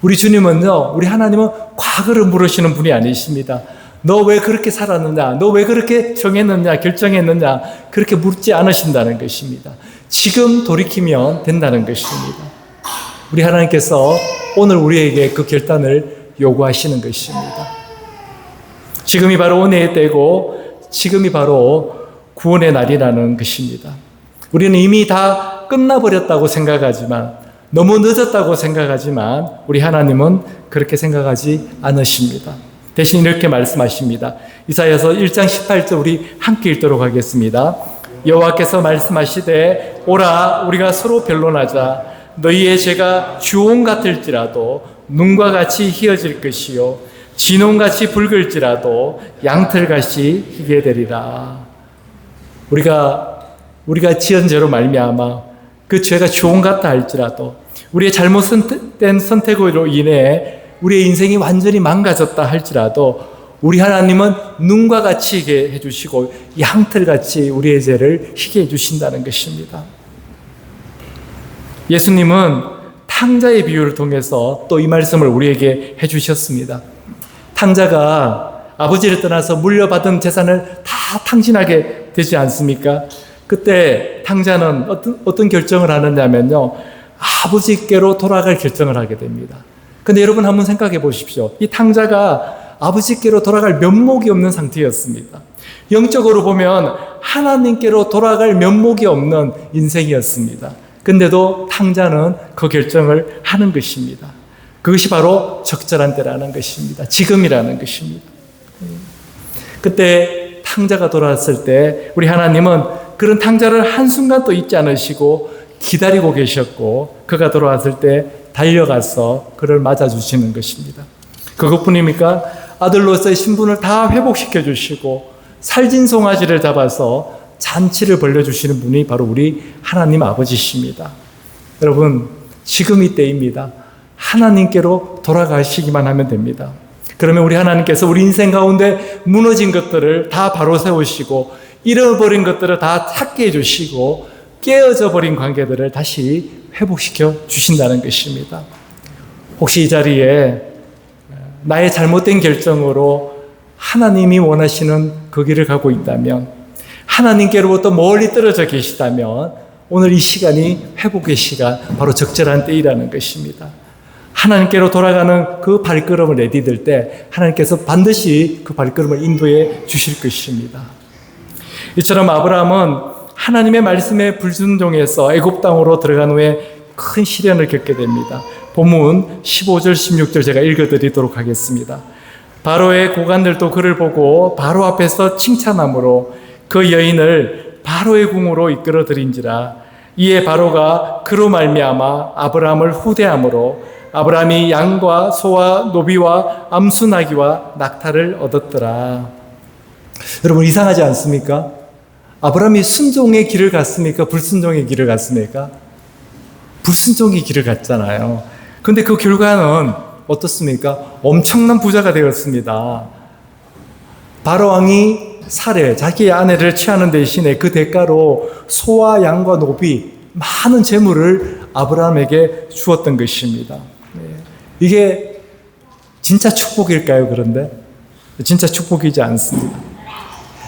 우리 주님은요, 우리 하나님은 과거를 물으시는 분이 아니십니다. 너 왜 그렇게 살았느냐? 너 왜 그렇게 정했느냐? 결정했느냐? 그렇게 묻지 않으신다는 것입니다. 지금 돌이키면 된다는 것입니다. 우리 하나님께서 오늘 우리에게 그 결단을 요구하시는 것입니다. 지금이 바로 은혜의 때고 지금이 바로 구원의 날이라는 것입니다. 우리는 이미 다 끝나버렸다고 생각하지만, 너무 늦었다고 생각하지만 우리 하나님은 그렇게 생각하지 않으십니다. 대신 이렇게 말씀하십니다. 이사야서 1장 18절 우리 함께 읽도록 하겠습니다. 여호와께서 말씀하시되 오라 우리가 서로 변론하자. 너희의 죄가 주홍 같을지라도 눈과 같이 희어질 것이요 진홍같이 붉을지라도 양털같이 희게 되리라. 우리가 지은 죄로 말미암아 그 죄가 주홍 같다 할지라도, 우리의 잘못된 선택으로 인해 우리의 인생이 완전히 망가졌다 할지라도 우리 하나님은 눈과 같이 희게 해주시고 양털같이 우리의 죄를 희게 해주신다는 것입니다. 예수님은 탕자의 비유를 통해서 또 이 말씀을 우리에게 해주셨습니다. 탕자가 아버지를 떠나서 물려받은 재산을 다 탕진하게 되지 않습니까? 그때 탕자는 어떤 결정을 하느냐면요, 아버지께로 돌아갈 결정을 하게 됩니다. 근데 여러분 한번 생각해 보십시오. 이 탕자가 아버지께로 돌아갈 면목이 없는 상태였습니다. 영적으로 보면 하나님께로 돌아갈 면목이 없는 인생이었습니다. 근데도 탕자는 그 결정을 하는 것입니다. 그것이 바로 적절한 때라는 것입니다. 지금이라는 것입니다. 그때 탕자가 돌아왔을 때 우리 하나님은 그런 탕자를 한순간도 잊지 않으시고 기다리고 계셨고, 그가 돌아왔을 때 달려가서 그를 맞아주시는 것입니다. 그것뿐입니까? 아들로서의 신분을 다 회복시켜 주시고 살진 송아지를 잡아서 잔치를 벌려주시는 분이 바로 우리 하나님 아버지십니다. 여러분, 지금 이 때입니다. 하나님께로 돌아가시기만 하면 됩니다. 그러면 우리 하나님께서 우리 인생 가운데 무너진 것들을 다 바로 세우시고 잃어버린 것들을 다 찾게 해주시고 깨어져 버린 관계들을 다시 회복시켜 주신다는 것입니다. 혹시 이 자리에 나의 잘못된 결정으로 하나님이 원하시는 그 길을 가고 있다면, 하나님께로부터 멀리 떨어져 계시다면 오늘 이 시간이 회복의 시간, 바로 적절한 때이라는 것입니다. 하나님께로 돌아가는 그 발걸음을 내디딜 때 하나님께서 반드시 그 발걸음을 인도해 주실 것입니다. 이처럼 아브라함은 하나님의 말씀에 불순종해서 애굽 땅으로 들어간 후에 큰 시련을 겪게 됩니다. 본문 15절 16절 제가 읽어드리도록 하겠습니다. 바로의 고관들도 그를 보고 바로 앞에서 칭찬함으로 그 여인을 바로의 궁으로 이끌어들인지라. 이에 바로가 그로 말미암아 아브라함을 후대함으로 아브라함이 양과 소와 노비와 암수나귀와 낙타를 얻었더라. 여러분, 이상하지 않습니까? 아브라함이 순종의 길을 갔습니까? 불순종의 길을 갔습니까? 불순종의 길을 갔잖아요. 그런데 그 결과는 어떻습니까? 엄청난 부자가 되었습니다. 바로 왕이 자기의 아내를 취하는 대신에 그 대가로 소와 양과 노비, 많은 재물을 아브라함에게 주었던 것입니다. 이게 진짜 축복일까요? 그런데 진짜 축복이지 않습니다.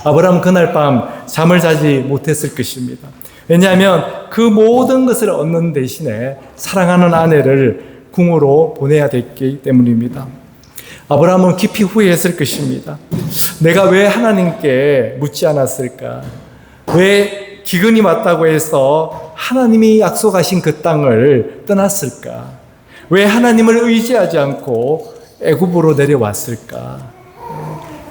아브라함은 그날 밤 잠을 자지 못했을 것입니다. 왜냐하면 그 모든 것을 얻는 대신에 사랑하는 아내를 궁으로 보내야 됐기 때문입니다. 아브라함은 깊이 후회했을 것입니다. 내가 왜 하나님께 묻지 않았을까? 왜 기근이 왔다고 해서 하나님이 약속하신 그 땅을 떠났을까? 왜 하나님을 의지하지 않고 애굽으로 내려왔을까?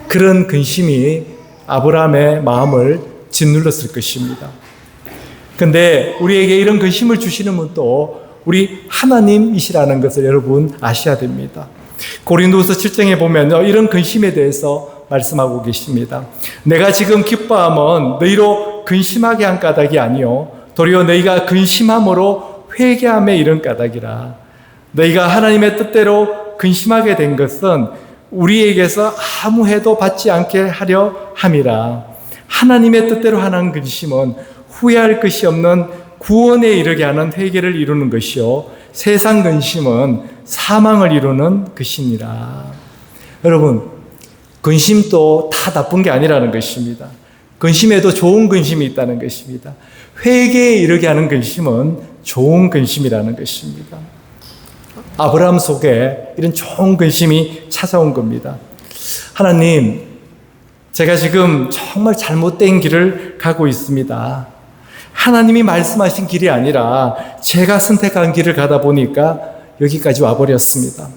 그런 근심이 아브라함의 마음을 짓눌렀을 것입니다. 근데 우리에게 이런 근심을 주시는 분도 우리 하나님이시라는 것을 여러분 아셔야 됩니다. 고린도서 7장에 보면 이런 근심에 대해서 말씀하고 계십니다. 내가 지금 기뻐함은 너희로 근심하게 한 까닭이 아니요 도리어 너희가 근심함으로 회개함에 이른 까닭이라. 너희가 하나님의 뜻대로 근심하게 된 것은 우리에게서 아무 해도 받지 않게 하려 함이라. 하나님의 뜻대로 하는 근심은 후회할 것이 없는 구원에 이르게 하는 회개를 이루는 것이요 세상 근심은 사망을 이루는 것이니라. 여러분, 근심도 다 나쁜 게 아니라는 것입니다. 근심에도 좋은 근심이 있다는 것입니다. 회개에 이르게 하는 근심은 좋은 근심이라는 것입니다. 아브라함 속에 이런 좋은 근심이 찾아온 겁니다. 하나님, 제가 지금 정말 잘못된 길을 가고 있습니다. 하나님이 말씀하신 길이 아니라 제가 선택한 길을 가다 보니까 여기까지 와버렸습니다.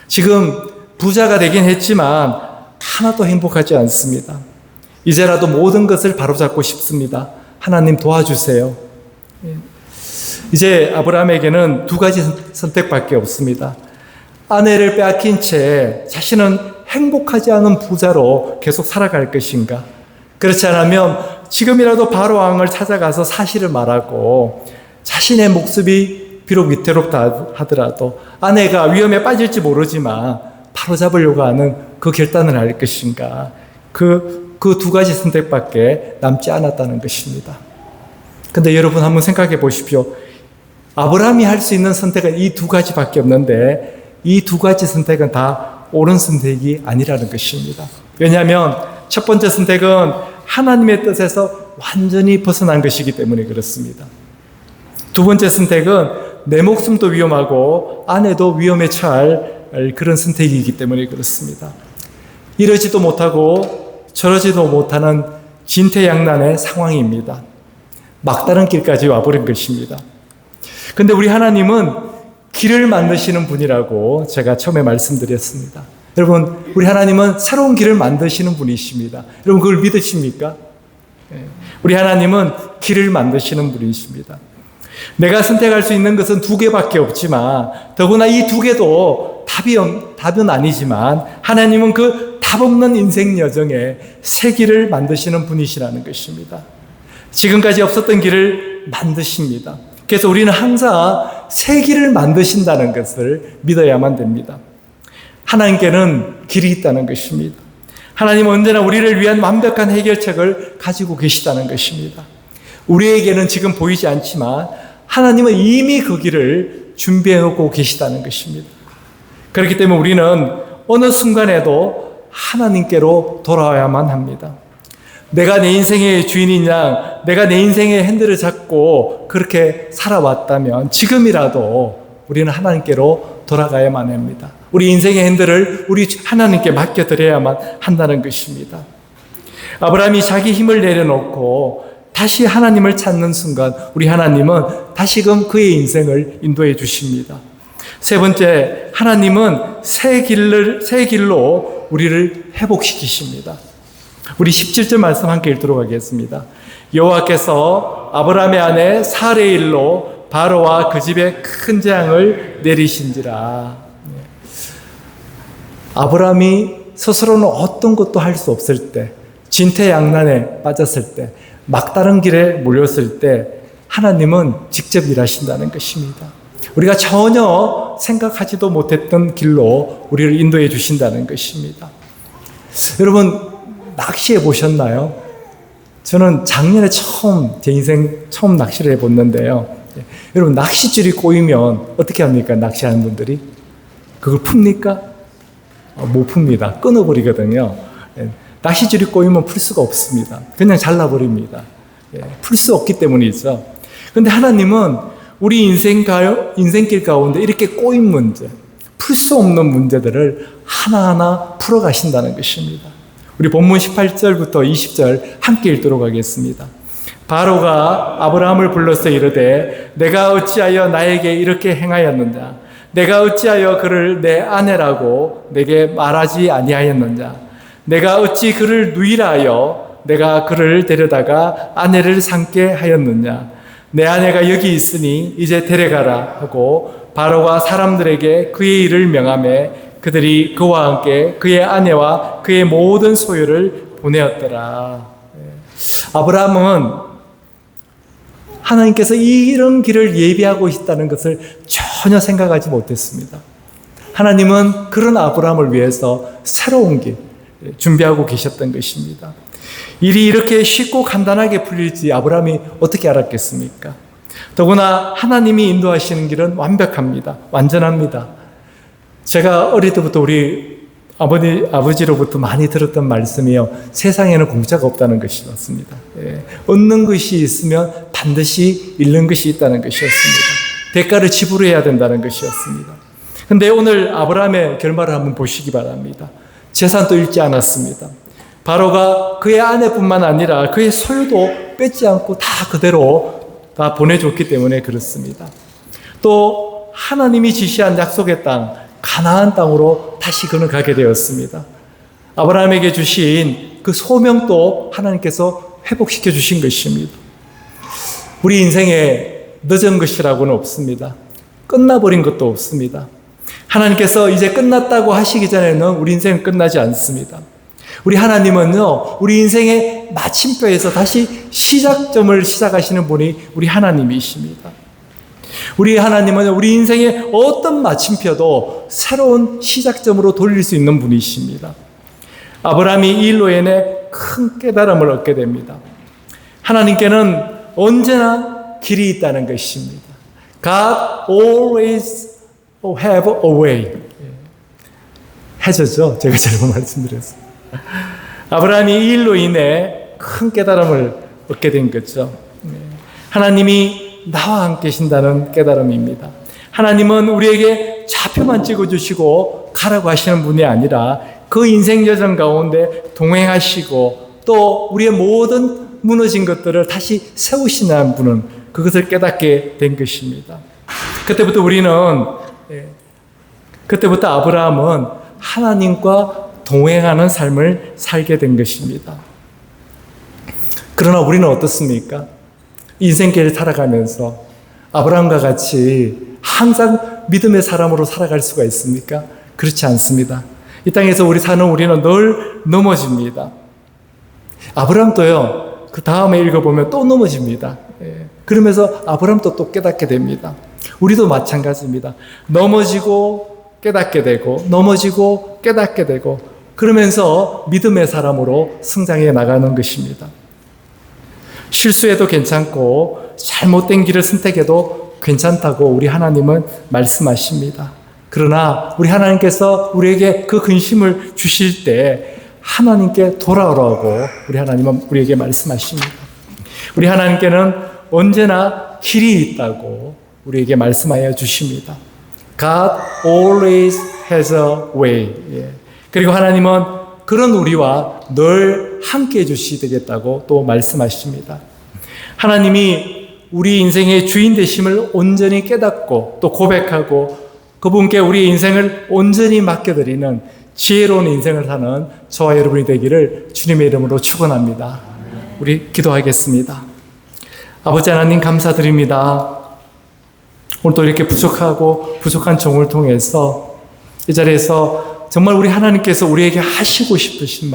지금 부자가 되긴 했지만 하나도 행복하지 않습니다. 이제라도 모든 것을 바로잡고 싶습니다. 하나님 도와주세요. 이제 아브라함에게는 두 가지 선택밖에 없습니다. 아내를 빼앗긴 채 자신은 행복하지 않은 부자로 계속 살아갈 것인가? 그렇지 않으면 지금이라도 바로 왕을 찾아가서 사실을 말하고 자신의 목숨이 비록 위태롭다 하더라도 아내가 위험에 빠질지 모르지만 바로잡으려고 하는 그 결단을 할 것인가? 그 두 가지 선택밖에 남지 않았다는 것입니다. 근데 여러분 한번 생각해 보십시오. 아브라함이 할 수 있는 선택은 이 두 가지밖에 없는데 이 두 가지 선택은 다 옳은 선택이 아니라는 것입니다. 왜냐하면 첫 번째 선택은 하나님의 뜻에서 완전히 벗어난 것이기 때문에 그렇습니다. 두 번째 선택은 내 목숨도 위험하고 아내도 위험에 처할 그런 선택이기 때문에 그렇습니다. 이러지도 못하고 저러지도 못하는 진퇴양난의 상황입니다. 막다른 길까지 와버린 것입니다. 근데 우리 하나님은 길을 만드시는 분이라고 제가 처음에 말씀드렸습니다. 여러분, 우리 하나님은 새로운 길을 만드시는 분이십니다. 여러분, 그걸 믿으십니까? 우리 하나님은 길을 만드시는 분이십니다. 내가 선택할 수 있는 것은 두 개밖에 없지만 더구나 이 두 개도 답은 아니지만 하나님은 그 답 없는 인생 여정에 새 길을 만드시는 분이시라는 것입니다. 지금까지 없었던 길을 만드십니다. 그래서 우리는 항상 새 길을 만드신다는 것을 믿어야만 됩니다. 하나님께는 길이 있다는 것입니다. 하나님은 언제나 우리를 위한 완벽한 해결책을 가지고 계시다는 것입니다. 우리에게는 지금 보이지 않지만 하나님은 이미 그 길을 준비해 놓고 계시다는 것입니다. 그렇기 때문에 우리는 어느 순간에도 하나님께로 돌아와야만 합니다. 내가 내 인생의 주인이냐, 내가 내 인생의 핸들을 잡고 그렇게 살아왔다면 지금이라도 우리는 하나님께로 돌아가야만 합니다. 우리 인생의 핸들을 우리 하나님께 맡겨드려야만 한다는 것입니다. 아브라함이 자기 힘을 내려놓고 다시 하나님을 찾는 순간 우리 하나님은 다시금 그의 인생을 인도해 주십니다. 세 번째, 하나님은 새 길로 우리를 회복시키십니다. 우리 17절 말씀 함께 읽도록 하겠습니다. 여호와께서 아브라함의 아내 사레의 일로 바로와 그 집에 큰 재앙을 내리신지라. 아브라함이 스스로는 어떤 것도 할 수 없을 때, 진퇴양난에 빠졌을 때, 막다른 길에 몰렸을 때 하나님은 직접 일하신다는 것입니다. 우리가 전혀 생각하지도 못했던 길로 우리를 인도해 주신다는 것입니다. 여러분, 낚시해 보셨나요? 저는 작년에 제 인생 처음 낚시를 해봤는데요. 여러분, 낚싯줄이 꼬이면 어떻게 합니까? 낚시하는 분들이? 그걸 풉니까? 못 풉니다. 끊어버리거든요. 낚싯줄이 꼬이면 풀 수가 없습니다. 그냥 잘라버립니다. 풀 수 없기 때문이죠. 그런데 하나님은 우리 인생길 가운데 이렇게 꼬인 문제, 풀 수 없는 문제들을 하나하나 풀어가신다는 것입니다. 우리 본문 18절부터 20절 함께 읽도록 하겠습니다. 바로가 아브라함을 불러서 이르되 내가 어찌하여 나에게 이렇게 행하였느냐? 내가 어찌하여 그를 내 아내라고 내게 말하지 아니하였느냐? 내가 어찌 그를 누이라 하여 내가 그를 데려다가 아내를 삼게 하였느냐? 내 아내가 여기 있으니 이제 데려가라 하고 바로가 사람들에게 그의 일을 명하매 그들이 그와 함께 그의 아내와 그의 모든 소유를 보내었더라. 아브라함은 하나님께서 이런 길을 예비하고 있다는 것을 전혀 생각하지 못했습니다. 하나님은 그런 아브라함을 위해서 새로운 길 준비하고 계셨던 것입니다. 일이 이렇게 쉽고 간단하게 풀릴지 아브라함이 어떻게 알았겠습니까? 더구나 하나님이 인도하시는 길은 완벽합니다. 완전합니다. 제가 어릴 때부터 우리 아버지로부터 많이 들었던 말씀이요. 세상에는 공짜가 없다는 것이었습니다. 얻는 것이 있으면 반드시 잃는 것이 있다는 것이었습니다. 대가를 지불해야 된다는 것이었습니다. 근데 오늘 아브라함의 결말을 한번 보시기 바랍니다. 재산도 잃지 않았습니다. 바로가 그의 아내뿐만 아니라 그의 소유도 뺏지 않고 다 그대로 다 보내줬기 때문에 그렇습니다. 또 하나님이 지시한 약속의 땅 가나안 땅으로 다시 그는 가게 되었습니다. 아브라함에게 주신 그 소명도 하나님께서 회복시켜 주신 것입니다. 우리 인생에 늦은 것이라고는 없습니다. 끝나버린 것도 없습니다. 하나님께서 이제 끝났다고 하시기 전에는 우리 인생은 끝나지 않습니다. 우리 하나님은요, 우리 인생의 마침표에서 다시 시작점을 시작하시는 분이 우리 하나님이십니다. 우리 하나님은 우리 인생의 어떤 마침표도 새로운 시작점으로 돌릴 수 있는 분이십니다. 아브라함이 이 일로 인해 큰 깨달음을 얻게 됩니다. 하나님께는 언제나 길이 있다는 것입니다. God always have a way. 해줬죠? 제가 잘못 말씀드렸어요. 아브라함이 이 일로 인해 큰 깨달음을 얻게 된 거죠. 하나님이 나와 함께 계신다는 깨달음입니다. 하나님은 우리에게 좌표만 찍어주시고 가라고 하시는 분이 아니라 그 인생 여정 가운데 동행하시고 또 우리의 모든 무너진 것들을 다시 세우시는 분은 그것을 깨닫게 된 것입니다. 그때부터 아브라함은 하나님과 동행하는 삶을 살게 된 것입니다. 그러나 우리는 어떻습니까? 인생길을 살아가면서 아브라함과 같이 항상 믿음의 사람으로 살아갈 수가 있습니까? 그렇지 않습니다. 이 땅에서 우리는 늘 넘어집니다. 아브라함도요, 그 다음에 읽어보면 또 넘어집니다. 그러면서 아브라함도 또 깨닫게 됩니다. 우리도 마찬가지입니다. 넘어지고 깨닫게 되고, 넘어지고 깨닫게 되고, 그러면서 믿음의 사람으로 성장해 나가는 것입니다. 실수해도 괜찮고 잘못된 길을 선택해도 괜찮다고 우리 하나님은 말씀하십니다. 그러나 우리 하나님께서 우리에게 그 근심을 주실 때 하나님께 돌아오라고 우리 하나님은 우리에게 말씀하십니다. 우리 하나님께는 언제나 길이 있다고 우리에게 말씀하여 주십니다. God always has a way. 그리고 하나님은 그런 우리와 늘 함께 해주시겠다고 또 말씀하십니다. 하나님이 우리 인생의 주인 되심을 온전히 깨닫고 또 고백하고 그분께 우리 인생을 온전히 맡겨드리는 지혜로운 인생을 사는 저와 여러분이 되기를 주님의 이름으로 축원합니다. 우리 기도하겠습니다. 아버지 하나님 감사드립니다. 오늘도 이렇게 부족한 종을 통해서 이 자리에서 정말 우리 하나님께서 우리에게 하시고 싶으신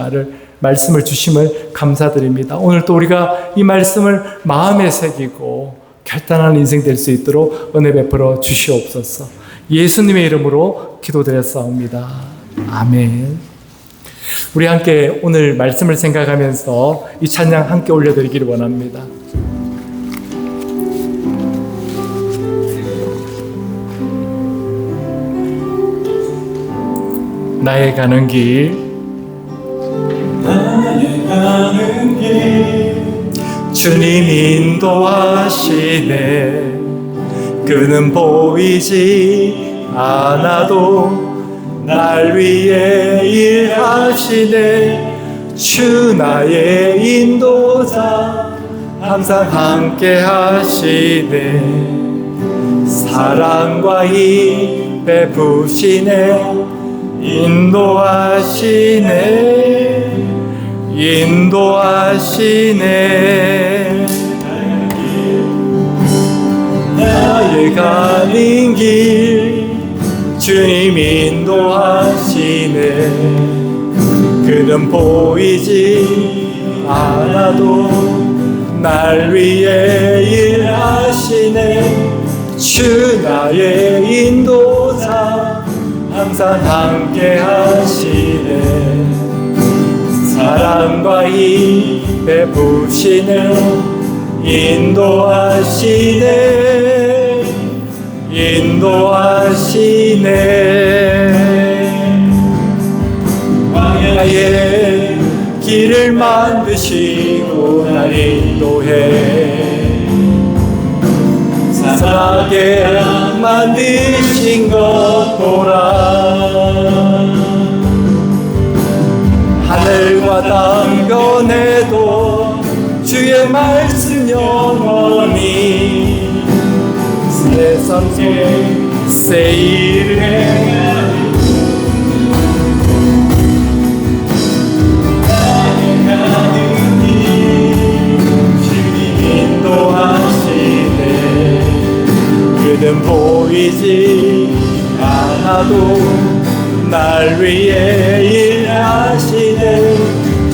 말씀을 주심을 감사드립니다. 오늘 또 우리가 이 말씀을 마음에 새기고 결단하는 인생 될 수 있도록 은혜 베풀어 주시옵소서. 예수님의 이름으로 기도드렸사옵니다. 아멘. 우리 함께 오늘 말씀을 생각하면서 이 찬양 함께 올려드리기를 원합니다. 나의 가는 길 주님 인도하시네. 그는 보이지 않아도 날 위해 일하시네. 주 나의 인도자 항상 함께 하시네. 사랑과 힘 베푸시네. 인도하시네. 인도하시네. 나의 가는 길 주님 인도하시네. 그는 보이지 않아도 날 위해 일하시네. 주 나의 인도자 항상 함께 하시네. 사랑과 힘 베푸시네. 인도하시네. 인도하시네. 광야의 길을 만드시고 날 인도해. 산하게 만드신 것 보라. 하늘과 땅 변해도 주의 말씀 영원히 세상 속에 세일해. 나의 가는 길 주님 인도하시네. 그는 보이지 않아도 날 위해 일하시네.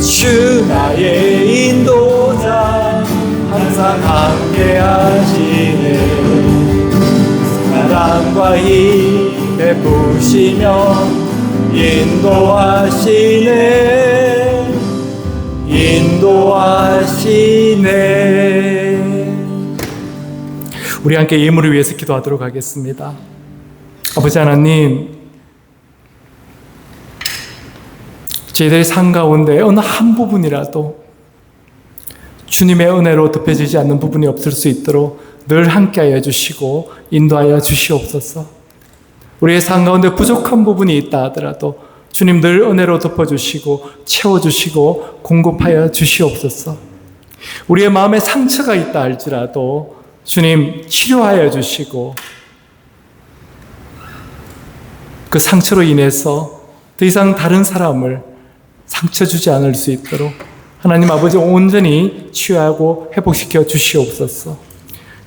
주 나의 인도자 항상 함께 하시네. 사랑과 힘 베푸시며 인도하시네. 인도하시네. 우리 함께 예물을 위해서 기도하도록 하겠습니다. 아버지 하나님, 저희들의 삶 가운데 어느 한 부분이라도 주님의 은혜로 덮여지지 않는 부분이 없을 수 있도록 늘 함께하여 주시고 인도하여 주시옵소서. 우리의 삶 가운데 부족한 부분이 있다 하더라도 주님 늘 은혜로 덮어주시고 채워주시고 공급하여 주시옵소서. 우리의 마음에 상처가 있다 할지라도 주님 치료하여 주시고 그 상처로 인해서 더 이상 다른 사람을 상처 주지 않을 수 있도록 하나님 아버지 온전히 치유하고 회복시켜 주시옵소서.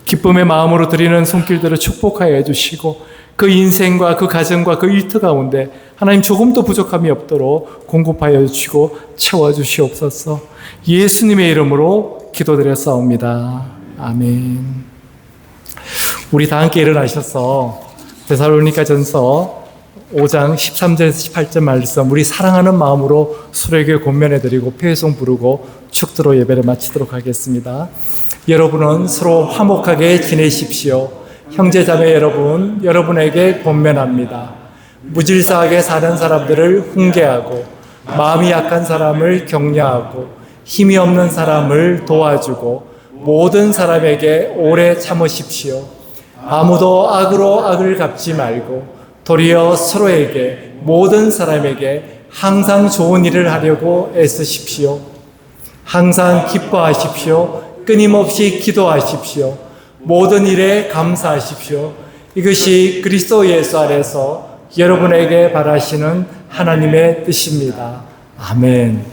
기쁨의 마음으로 드리는 손길들을 축복하여 주시고 그 인생과 그 가정과 그 일터 가운데 하나님 조금도 부족함이 없도록 공급하여 주시고 채워주시옵소서. 예수님의 이름으로 기도드렸사옵니다. 아멘. 우리 다 함께 일어나셔서 데살로니가전서 5장 13절에서 18절 말씀, 우리 사랑하는 마음으로 서로에게 권면해드리고 회송 부르고 축도로 예배를 마치도록 하겠습니다. 여러분은 서로 화목하게 지내십시오. 형제자매 여러분, 여러분에게 권면합니다. 무질서하게 사는 사람들을 훈계하고 마음이 약한 사람을 격려하고 힘이 없는 사람을 도와주고 모든 사람에게 오래 참으십시오. 아무도 악으로 악을 갚지 말고 도리어 서로에게 모든 사람에게 항상 좋은 일을 하려고 애쓰십시오. 항상 기뻐하십시오. 끊임없이 기도하십시오. 모든 일에 감사하십시오. 이것이 그리스도 예수 안에서 여러분에게 바라시는 하나님의 뜻입니다. 아멘.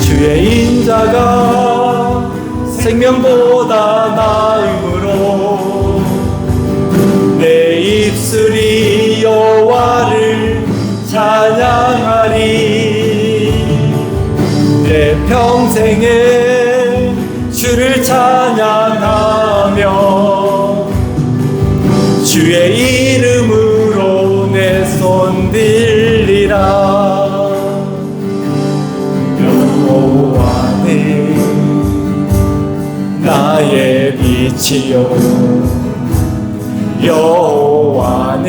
주의 인자가 생명보다 나음으로 내 입술이 여호와를 찬양하리. 내 평생에 주를 찬양하며 주의 이름으로 내 손 들리라. 여호와는 나의 빛이요 여호와는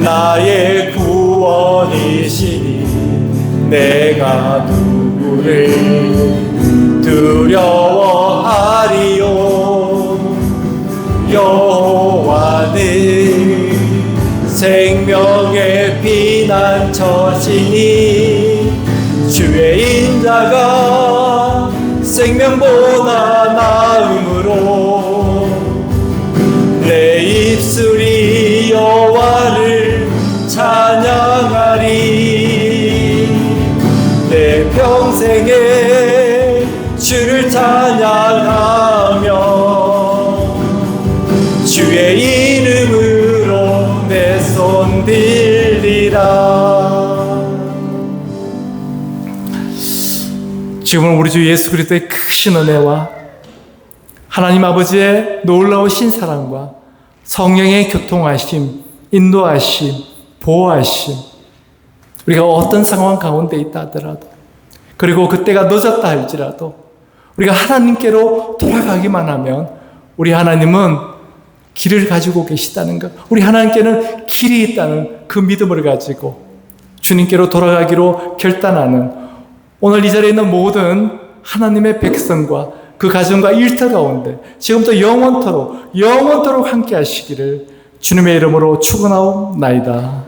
나의 구원이시니 내가 누구를 두려워하리요. 여호와 생명보다 나음으로 내 입술이 여호와를 찬양하리. 내 평생에 주를 찬양하며 주의 이름으로 내 손 들리라. 지금은 우리 주 예수 그리스도의 크신 은혜와 하나님 아버지의 놀라우신 사랑과 성령의 교통하심, 인도하심, 보호하심, 우리가 어떤 상황 가운데 있다 하더라도, 그리고 그때가 늦었다 할지라도 우리가 하나님께로 돌아가기만 하면 우리 하나님은 길을 가지고 계시다는 것, 우리 하나님께는 길이 있다는 그 믿음을 가지고 주님께로 돌아가기로 결단하는 오늘 이 자리에 있는 모든 하나님의 백성과 그 가정과 일터 가운데 지금부터 영원토록 함께 하시기를 주님의 이름으로 축원하옵나이다.